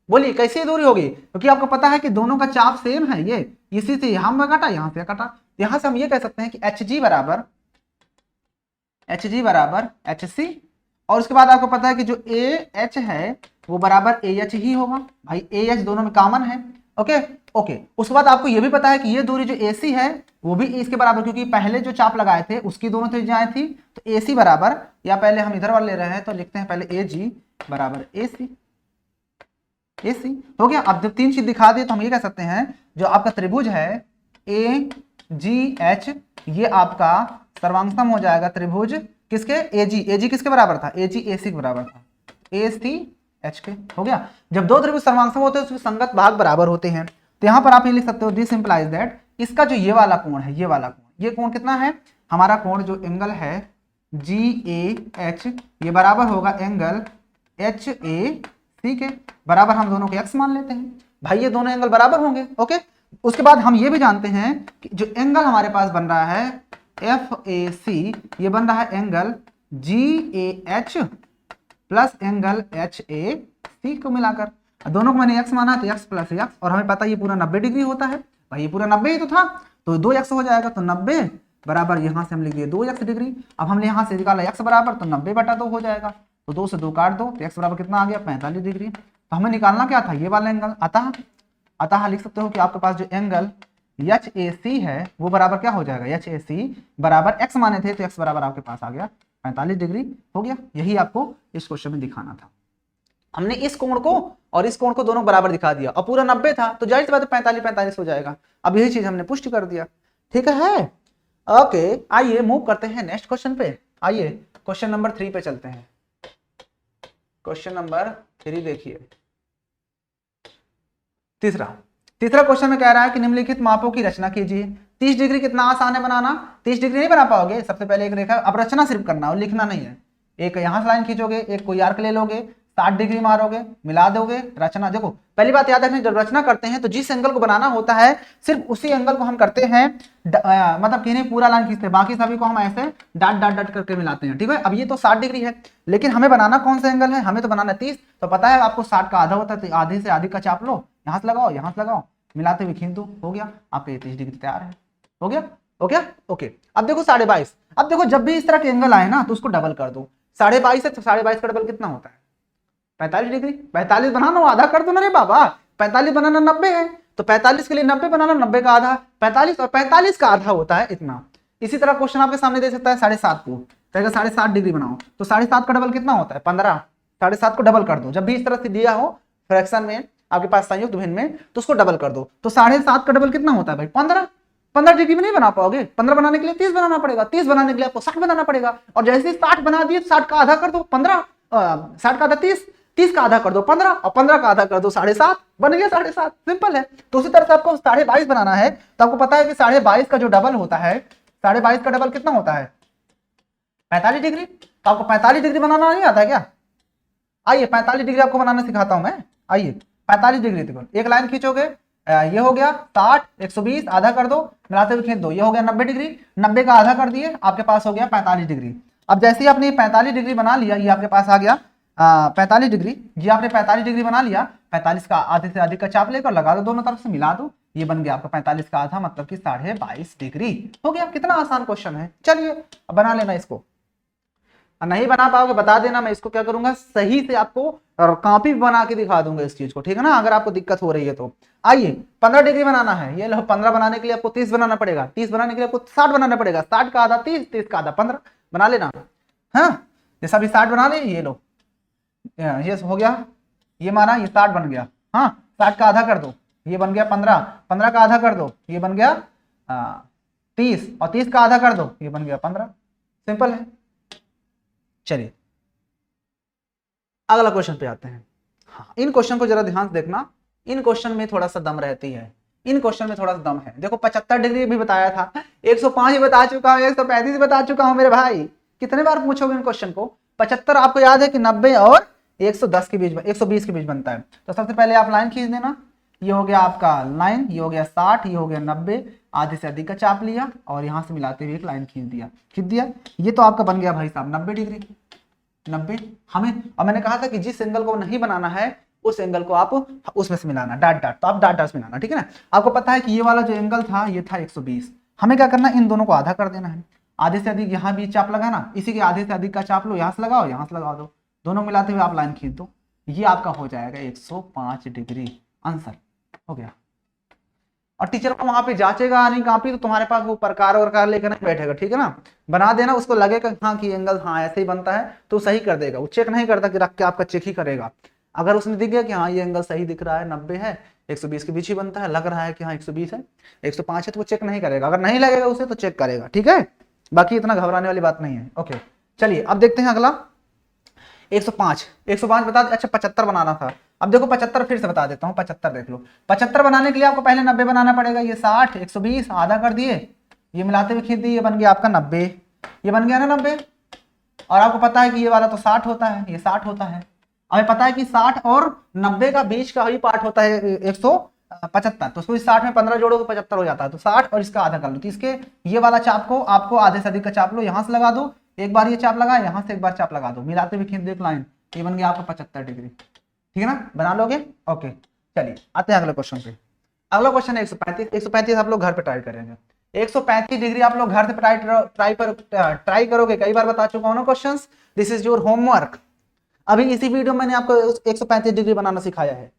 बोलिए कैसे दूरी होगी, क्योंकि आपको पता है कि दोनों का चाप सेम है, ये इसी से यहां में काटा, यहां से काटा, यहां से हम ये कह सकते हैं कि एच जी बराबर एच सी, और उसके बाद आपको पता है कि जो ए एच है वो बराबर ए एच ही होगा, भाई ए एच दोनों में कॉमन है, ओके ओके। उसके बाद आपको ये भी पता है कि ये दूरी जो ए सी है वो भी इसके बराबर, क्योंकि पहले जो चाप लगाए थे उसकी दोनों त्रिज्याएं थी, तो ए सी बराबर, या पहले हम इधर वाले ले रहे हैं तो लिखते हैं पहले ए जी बराबर ए सी, ए सी हो गया। अब जब तीन चीज दिखा दिए तो हम ये कह सकते हैं जो आपका त्रिभुज है ए जी एच, ये आपका सर्वांगसम हो जाएगा त्रिभुज किसके, ए जी किसके बराबर था, ए जी ए सी के बराबर था, ए सी एच के, हो गया। जब दो त्रिभुज सर्वांगसम होते हैं उसके संगत भाग बराबर होते हैं, तो यहाँ पर आप ये लिख सकते हो, दिस इंप्लाइज दैट, इसका जो ये वाला कोण है, ये वाला कोण, ये कोण कितना है, हमारा कोण जो एंगल है जी ए एच, ये बराबर होगा एंगल एच ए सी के, बराबर हम दोनों को एक्स मान लेते हैं, भाई ये दोनों एंगल बराबर होंगे, ओके। उसके बाद हम ये भी जानते हैं कि जो एंगल हमारे पास बन रहा है एफ ए सी, ये बन रहा है angle G A H plus angle H A C को मिलाकर, दोनों को मैंने एक्स माना तो एक्स प्लस एक्स, और हमें पता है ये पूरा 90 डिग्री होता है, भाई ये पूरा 90 ही तो था, तो 2x हो जाएगा, तो 90 बराबर यहाँ से हम लिख दिए 2x डिग्री। अब हमने यहाँ से निकाला x बराबर, तो 90/2 हो जाएगा, तो 2 से 2 काट दो, तो x बराबर कितना आ गया, 45 डिग्री। तो हमें निकालना क्या था, ये वाला एंगल, अतः लिख सकते हो कि आपके पास जो एंगल एच ए सी है वो बराबर क्या हो जाएगा, एच ए सी बराबर x माने थे, तो x बराबर आपके पास आ गया 45 डिग्री, हो गया। यही आपको इस क्वेश्चन में दिखाना था। हमने इस कोण को और इस कोण को दोनों बराबर दिखा दिया, और पूरा 90 था, तो जाहिर सी बात है 45 हो जाएगा। अब यही चीज हमने पुष्टि कर दिया, ठीक है, ओके। आइए मूव करते हैं नेक्स्ट क्वेश्चन पे, आइए क्वेश्चन नंबर 3 पे चलते हैं। क्वेश्चन नंबर 3 देखिए, तीसरा क्वेश्चन में कह रहा है कि निम्नलिखित मापों की रचना कीजिए। 30 डिग्री कितना आसान है बनाना, 30 डिग्री नहीं बना पाओगे, सबसे पहले एक रेखा, अब रचना सिर्फ करना और लिखना नहीं है, एक यहाँ से लाइन खींचोगे, एक कोई आर्क ले लोगे, 60 डिग्री मारोगे, मिला दोगे, रचना। देखो पहली बात याद रखना, जब रचना करते हैं तो जिस एंगल को बनाना होता है सिर्फ उसी एंगल को हम करते हैं, मतलब कि नहीं पूरा लाइन खींचते हैं, बाकी सभी को हम ऐसे डाट डाट डाट करके मिलाते हैं, ठीक है। अब ये तो 60 डिग्री है, लेकिन हमें बनाना कौन सा एंगल है, हमें तो बनाना 30, तो पता है आपको 60 का आधा होता है, तो आधे से अधिक का चाप लो, यहाँ से लगाओ, यहाँ से लगाओ, मिलाते हुए खींच दो, हो गया आपका 30 डिग्री तैयार है, हो गया, ओके ओके। अब देखो 22.5, अब देखो जब भी इस तरह के एंगल आए ना तो उसको डबल कर दो, 22.5 है तो 22.5 का डबल कितना होता है, 45 डिग्री। 45 बनाना आधा कर दो ना रे बाबा, 45 बनाना 90 है, तो 45 के लिए 90 बनाना, 90 का आधा 45, और 45 का आधा होता है इतना। इसी तरह क्वेश्चन आपके सामने दे सकता है 7.5 को, तो अगर 7.5 डिग्री बनाओ तो 7.5 का डबल कितना होता है 15, 7.5 को डबल कर दो, जब भी इस तरह से दिया हो फ्रैक्शन में आपके पास संयुक्त भिन्न में, तो उसको डबल कर दो, तो 7.5 का डबल कितना होता है भाई 15 डिग्री में नहीं बना पाओगे, 15 बनाने के लिए 30 बनाना पड़ेगा, 30 बनाने के लिए आपको 60 बनाना पड़ेगा, और जैसे ही 60 बना दिए 60 का आधा कर दो 15, 60 का आधा 30, 30 का आधा कर दो 15, और 15 का आधा कर दो 7.5, बन गया 7.5, सिंपल है। तो उसी तरह से आपको 22.5 बनाना है, तो आपको पता है कि 22.5 का जो डबल होता है, 22.5 का डबल कितना होता है 45 डिग्री, तो आपको 45 डिग्री बनाना नहीं आता क्या, आइए 45 डिग्री आपको बनाना सिखाता हूं मैं, आइए 45 डिग्री देखो, एक लाइन खींचोगे, ये हो गया 60, 120 आधा कर दो, मिलाते हुए खींच दो, ये हो गया 90 डिग्री, 90 का आधा कर दिए, आपके पास हो गया 45 डिग्री। अब जैसे ही आपने 45 डिग्री बना लिया, ये आपके पास आ गया 45 डिग्री, ये आपने 45 डिग्री बना लिया, 45 का आधे से अधिक का चाप लेकर लगा दो, दोनों तरफ से मिला दो, ये बन गया आपका 45 का आधा मतलब कि 22.5 डिग्री। हो गया, कितना आसान क्वेश्चन है। चलिए अब बना लेना इसको, नहीं बना पाओगे बता देना, मैं इसको क्या करूंगा सही से आपको और कॉपी बना के दिखा दूंगा इस चीज को, ठीक है ना, अगर आपको दिक्कत हो रही है तो। आइए 15 डिग्री बनाना है, ये लो 15 बनाने के लिए आपको 30 बनाना पड़ेगा, 30 बनाने के लिए आपको 60 बनाना पड़ेगा, 60 का आधा 30, 30 का आधा 15, बना लेना। हाँ जैसा अभी 60 बना ले, ये लो ये हो गया, ये माना ये 60 बन गया। हाँ 60 का आधा कर दो, ये बन गया 15, 15 का आधा कर दो, ये बन गया 30, और 30 का आधा कर दो, ये बन गया 15। सिंपल है। चलिए अगला क्वेश्चन पे आते हैं। हाँ इन क्वेश्चन को जरा ध्यान से देखना, इन क्वेश्चन में थोड़ा सा दम रहती है, इन क्वेश्चन में थोड़ा सा दम है। देखो 75 डिग्री भी बताया था, 105 ही बता चुका हूँ, 135 बता चुका हूँ मेरे भाई, कितने बार पूछोगे इन क्वेश्चन को। 75 आपको याद है कि 90 और 110 के बीच, 120 के बीच बनता है। तो सबसे पहले आप लाइन खींच देना, ये हो गया आपका लाइन, ये हो गया 60, ये हो गया 90, आधे से अधिक का चाप लिया और यहाँ से मिलाते हुए एक लाइन खींच दिया, ये तो आपका बन गया भाई साहब 90 डिग्री। 90 हमें, और मैंने कहा था कि जिस एंगल को नहीं बनाना है उस एंगल को आप उसमें से मिलाना, डाट डाट, तो आप डाट डाट से मिलाना, ठीक है ना। आपको पता है कि ये वाला जो एंगल था ये था 120, हमें क्या करना है इन दोनों को आधा कर देना है, आधे से अधिक यहाँ भी चाप लगाना, इसी के आधे से अधिक का चाप लो, यहाँ से लगाओ यहाँ से लगा दो, दोनों मिलाते हुए आप लाइन खींच दो, ये आपका हो जाएगा 105 डिग्री। आंसर हो गया। और टीचर को वहां पे जांचेगा नहीं कॉपी, तो तुम्हारे पास वो प्रकार वरकार लेकर नहीं बैठेगा, ठीक है ना, बना देना, उसको लगेगा हाँ कि एंगल हाँ ऐसे ही बनता है तो सही कर देगा, वो चेक नहीं करता कि रख के आपका चेक ही करेगा। अगर उसने दिख गया कि हाँ ये एंगल सही दिख रहा है, 90 है, 120 के बीच ही बनता है, लग रहा है कि हाँ 120 है, 105 है, तो वो चेक नहीं करेगा, अगर नहीं लगेगा उसे तो चेक करेगा, ठीक है। बाकी इतना घबराने वाली बात नहीं है। ओके चलिए अब देखते हैं अगला 105, 105 बता दे, अच्छा 75 बनाना था। अब देखो 75 फिर से बता देता हूँ, 75 देख लो, 75 बनाने के लिए आपको पहले 90 बनाना पड़ेगा, ये 60, 120 आधा कर दिए, ये मिलाते हुए खींच दिए, ये बन गया आपका 90, ये बन गया ना 90, और आपको पता है कि ये वाला तो 60 होता है, ये 60 होता है, हमें पता है कि 60 और 90 का बीच का ही पार्ट होता है 175, तो उसको 60 में 15 जोड़ो तो 75 हो जाता है, तो 60 और इसका आधा कर लो, तो इसके ये वाला चाप को आपको आधे से अधिक का चाप लो, यहाँ से लगा दो, एक बार ये चाप लगा, यहाँ से एक बार चाप लगा दो, मिलाते हुए खींच दो एक लाइन, ये बन गया आपका 75 डिग्री, ठीक है ना, बना लोगे। ओके चलिए आते हैं अगले क्वेश्चन पे। अगला क्वेश्चन है 135, 135 आप लोग घर पे ट्राई करेंगे, 135 डिग्री आप लोग घर से ट्राई करोगे, कई बार बता चुका हूं ना questions, this is your homework. अभी इसी वीडियो में मैंने आपको 135 डिग्री बनाना सिखाया है।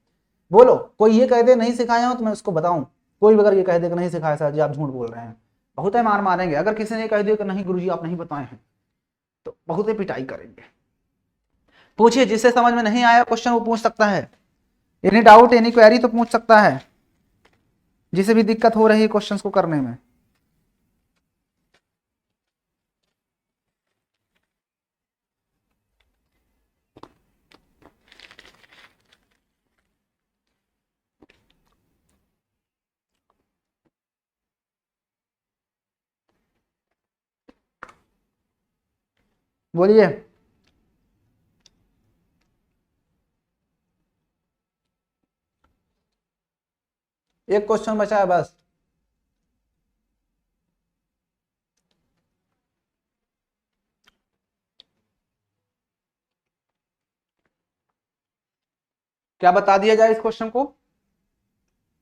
बोलो कोई ये कह दे नहीं सिखाया हो तो मैं उसको बताऊं, कोई भी अगर ये कह दे कि नहीं सिखाया सर जी आप झूठ बोल रहे हैं, बहुत है मार मारेंगे। अगर किसी ने कह दिया कि नहीं गुरुजी आप नहीं बताए हैं तो बहुत ही पिटाई करेंगे। पूछिए, जिससे समझ में नहीं आया क्वेश्चन वो पूछ सकता है, एनी डाउट एनी क्वेरी तो पूछ सकता है, जिसे भी दिक्कत हो रही है क्वेश्चन को करने में। बोलिए। एक क्वेश्चन बचा है बस। क्या बता दिया जाए इस क्वेश्चन को,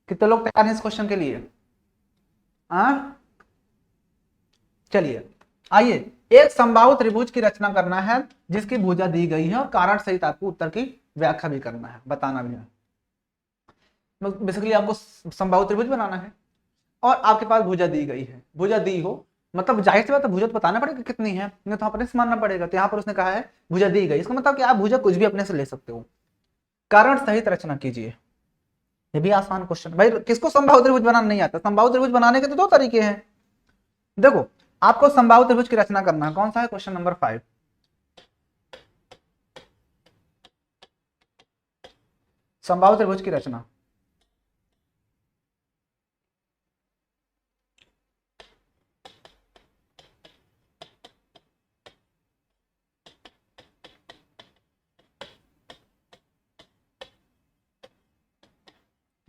कितने लोग तैयार हैं इस क्वेश्चन के लिए। हाँ चलिए आइए, एक समबाहु त्रिभुज की रचना करना है जिसकी भुजा दी गई है और कारण सहित आपको उत्तर की व्याख्या भी करना है, बताना भी है। बेसिकली आपको समबाहु त्रिभुज बनाना है और आपके पास भुजा दी गई है, भुजा दी हो मतलब जाहिर सी बात है भुजा तो बताना पड़ेगा कितनी है, नहीं तो अपने से मानना पड़ेगा, तो यहाँ पर उसने कहा है भुजा दी गई, इसका मतलब कि आप भुजा कुछ भी अपने से ले सकते हो। कारण सहित रचना कीजिए, ये भी आसान क्वेश्चन भाई, किसको समबाहु त्रिभुज बनाना नहीं आता, समबाहु त्रिभुज बनाने के तो दो तरीके हैं। देखो आपको समबाहु त्रिभुज की रचना करना है, कौन सा है क्वेश्चन नंबर 5, समबाहु त्रिभुज की रचना।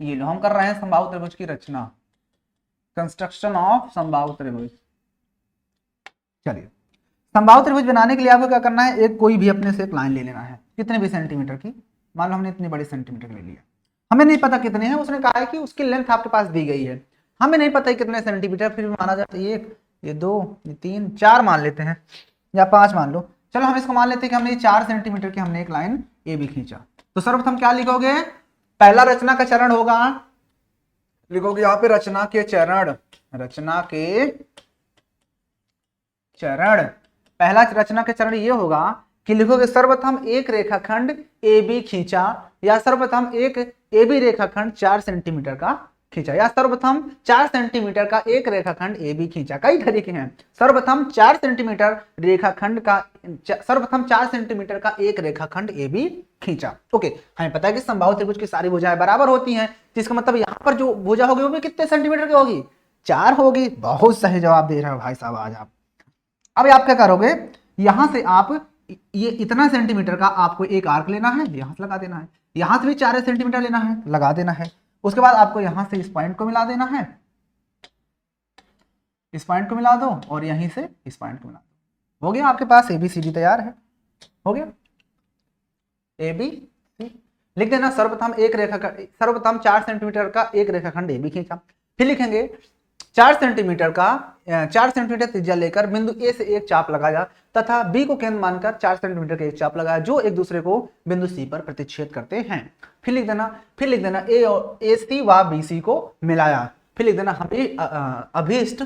ये लो हम कर रहे हैं समबाहु त्रिभुज की रचना, कंस्ट्रक्शन ऑफ समबाहु त्रिभुज। चलिए, समबाहु त्रिभुज बनाने के लिए आपको क्या करना है, एक कोई भी अपने से एक लाइन ले लेना है, कितने भी सेंटीमीटर की। मान लो हमने इतनी बड़ी सेंटीमीटर ले लिया, हमें नहीं पता कितने हैं, उसने कहा है कि उसकी लेंथ आपके पास दी गई है, हमें नहीं पता कितने सेंटीमीटर, फिर भी माना जाता है एक, ये दो, ये तीन, चार मान लेते हैं, या पांच मान लो। चलो हम इसको मान लेते हैं कि हमने ये 4 सेंटीमीटर की हमने एक लाइन ए बी खींचा। तो सर्वप्रथम क्या लिखोगे, पहला रचना का चरण होगा, लिखोगे यहाँ पे रचना के चरण, रचना के चरण। पहला रचना के चरण ये होगा कि लिखोगे सर्वप्रथम एक रेखाखंड ए बी खींचा, या सर्वप्रथम एक ए बी रेखाखंड 4 सेंटीमीटर का खींचा, या सर्वप्रथम 4 सेंटीमीटर का एक रेखाखंड ए बी खींचा। कई तरीके हैं, सर्वप्रथम 4 सेंटीमीटर रेखाखंड का, सर्वप्रथम 4 सेंटीमीटर का एक रेखाखंड ए बी खींचा। ओके, हमें पता है कि समबाहु त्रिभुज की सारी भुजाएं बराबर होती हैं, जिसका मतलब यहाँ पर जो भुजा होगी वो भी कितने सेंटीमीटर की होगी, 4 होगी। बहुत सही जवाब दे रहे हो भाई साहब आज आप। अब आप क्या करोगे, यहां से आप ये इतना सेंटीमीटर का आपको एक आर्क लेना है, यहां से लगा देना है, यहां से भी 4 सेंटीमीटर लेना है, लगा देना है। उसके बाद आपको यहां से इस पॉइंट को मिला देना है, इस पॉइंट को मिला दो, और यहीं से इस पॉइंट को मिला दो। हो गया आपके पास ABCD तैयार है, हो गया ABC। लिख देना सर्वप्रथम एक रेखाखंड, सर्वप्रथम 4 सेंटीमीटर का एक रेखाखंड ए बी खींचा। फिर लिखेंगे 4 सेंटीमीटर का 4 सेंटीमीटर त्रिज्या लेकर बिंदु ए से एक चाप लगाया तथा बी को केंद्र मानकर 4 सेंटीमीटर का एक चाप लगाया, जो एक दूसरे को बिंदु सी पर प्रतिच्छेद करते हैं। फिर लिख देना ए और AC व BC को मिलाया। फिर लिख देना अभीष्ट,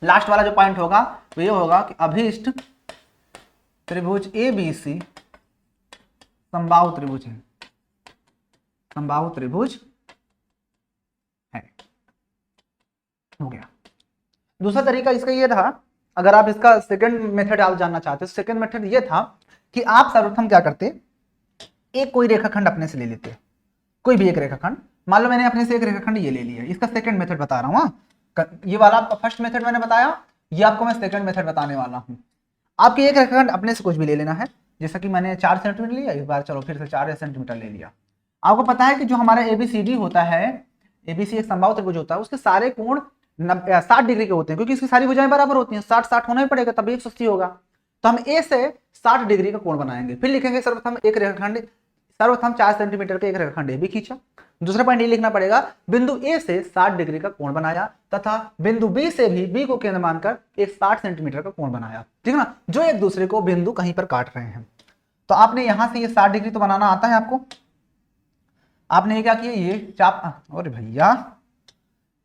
लास्ट वाला जो पॉइंट होगा वो ये होगा कि अभीष्ट त्रिभुज ABC समबाहु त्रिभुज है, समबाहु त्रिभुज है। हो गया। दूसरा तरीका इसका ये था, अगर आप इसका सेकंड मेथड आप जानना चाहते हो, सेकंड मेथड ये था कि आप सर्वप्रथम क्या करते, एक कोई रेखाखंड अपने से ले लेते, कोई भी एक रेखाखंड। मान लो मैंने अपने से एक रेखाखंड ये ले लिया, इसका सेकंड मेथड बता रहा हूँ। ये वाला आपका फर्स्ट मेथड मैंने बताया, ये आपको मैं सेकंड मेथड बताने वाला हूँ। आपके एक रेखाखंड अपने से कुछ भी ले लेना है, जैसा कि मैंने 4 सेंटीमीटर लिया, इस बार चलो फिर से 4 सेंटीमीटर ले लिया। आपको पता है कि जो हमारा ABCD होता है, ABC एक समबाहु त्रिभुज होता है, उसके सारे कोण 60 डिग्री के होते हैं, क्योंकि इसकी सारी भुजाएं बराबर होती हैं, 60-60 होना ही पड़ेगा, तभी 180 होगा। तो हम ए से 60 डिग्री का कोण बनाएंगे। फिर लिखेंगे सर्वप्रथम एक रेखाखंड, सर्वप्रथम 4 सेंटीमीटर का एक रेखाखंड ए बी खींचा। दूसरा पॉइंट ये लिखना पड़ेगा, बिंदु ए से 60 डिग्री का कोण बनाया तथा बिंदु बी से भी बी को केंद्र मानकर एक 60 सेंटीमीटर का कोण बनाया, ठीक है ना, जो एक दूसरे को बिंदु कहीं पर काट रहे हैं। तो आपने यहां से ये 60 डिग्री तो बनाना आता है आपको। आपने ये क्या किया, ये चाप, अरे भैया,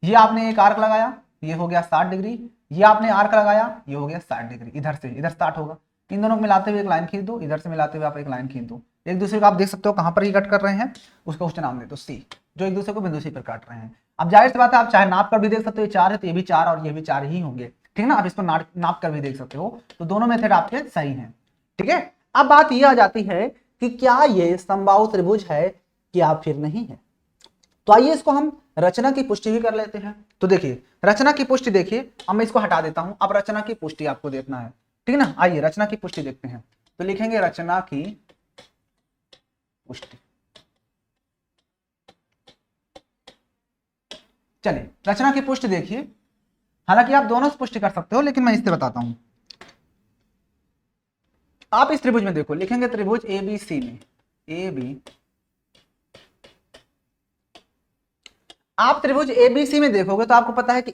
ये आपने एक आर्क लगाया, ये हो गया 60 डिग्री, ये आपने आर्क लगाया, ये हो गया 60 डिग्री, इधर से इधर स्टार्ट होगा। इन दोनों को मिलाते हुए एक लाइन खींच दो, इधर से मिलाते हुए आप एक लाइन खींच दो। एक दूसरे को आप देख सकते हो कहां पर ही कट कर रहे हैं, उसका उसका नाम दे दो C, जो एक दूसरे को बिंदु C पर काट रहे हैं। अब जाहिर सी बात है, आप चाहे नाप कर भी देख सकते हो, ये 4 है तो ये भी 4 और ये भी 4 ही होंगे, ठीक है ना। आप इसको नाप कर भी देख सकते हो, तो दोनों मेथड आपके सही हैं, ठीक है। अब बात यह आ जाती है कि क्या ये समबाहु त्रिभुज है या फिर नहीं है। तो आइए इसको हम रचना की पुष्टि भी कर लेते हैं। तो देखिए रचना की पुष्टि, देखिए अब मैं इसको हटा देता हूं, अब रचना की पुष्टि आपको देखना है, ठीक है ना। आइए रचना की पुष्टि देखते हैं। तो लिखेंगे रचना की पुष्टि। चलिए रचना की पुष्टि देखिए, हालांकि आप दोनों से पुष्टि कर सकते हो, लेकिन मैं इससे बताता हूं। आप इस त्रिभुज में देखो, लिखेंगे त्रिभुज ABC में AB, आप त्रिभुज ABC में देखोगे तो आपको पता है कि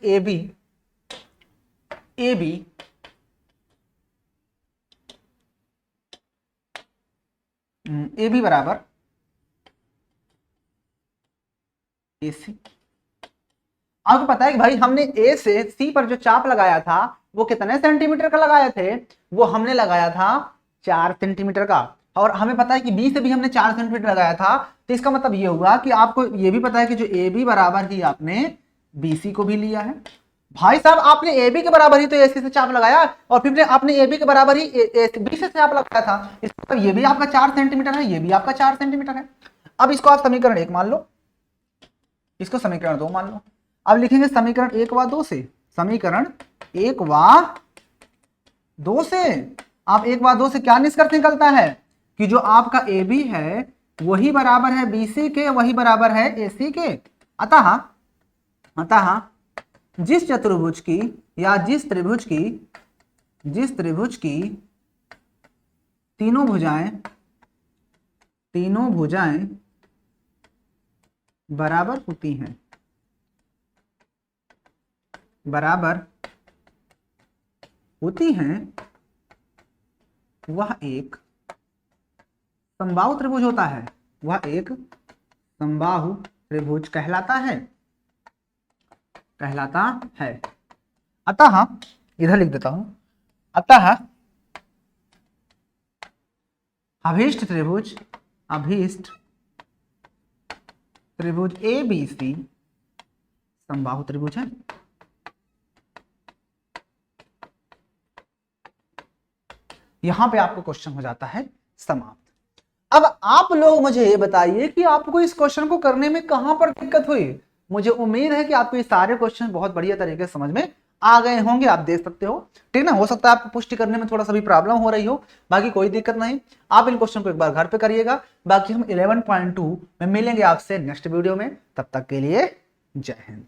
AB बराबर AC। आपको पता है कि भाई हमने A से C पर जो चाप लगाया था वो कितने सेंटीमीटर का लगाए थे, वो हमने लगाया था 4 सेंटीमीटर का, और हमें पता है कि B से भी हमने 4 सेंटीमीटर लगाया था। तो इसका मतलब ये हुआ कि आपको ये भी पता है कि जो AB बराबर ही आपने BC को भी लिया है। भाई साहब आपने AB के बराबर ही तो AC से चाप लगाया, और फिर आपने AB के बराबर ही BC से चाप लगाया था, इसका मतलब ये भी आपका 4 सेंटीमीटर है, ये भी आपका 4 सेंटीमीटर है। अब इसको आप समीकरण 1 मान लो, इसको समीकरण 2 मान लो। अब लिखेंगे समीकरण 1 व 2 से, समीकरण 1 व 2 से आप 1 व 2 से क्या निष्कर्ष निकलता है कि जो आपका AB है वही बराबर है BC के, वही बराबर है AC के। अतः अतः जिस चतुर्भुज की या जिस त्रिभुज की तीनों भुजाएं बराबर होती हैं, वह एक समबाहु त्रिभुज होता है, वह एक समबाहु त्रिभुज कहलाता है। अतः इधर लिख देता हूं, अतः अभीष्ट त्रिभुज ABC समबाहु त्रिभुज है। यहां पे आपको क्वेश्चन हो जाता है समाप्त। अब आप लोग मुझे ये बताइए कि आपको इस क्वेश्चन को करने में कहां पर दिक्कत हुई। मुझे उम्मीद है कि आपको ये सारे क्वेश्चन बहुत बढ़िया तरीके से समझ में आ गए होंगे, आप देख सकते हो, ठीक ना। हो सकता है आपको पुष्टि करने में थोड़ा सा भी प्रॉब्लम हो रही हो, बाकी कोई दिक्कत नहीं। आप इन क्वेश्चन को एक बार घर पे करिएगा। बाकी हम 11.2 में मिलेंगे आपसे नेक्स्ट वीडियो में, तब तक के लिए जय हिंद।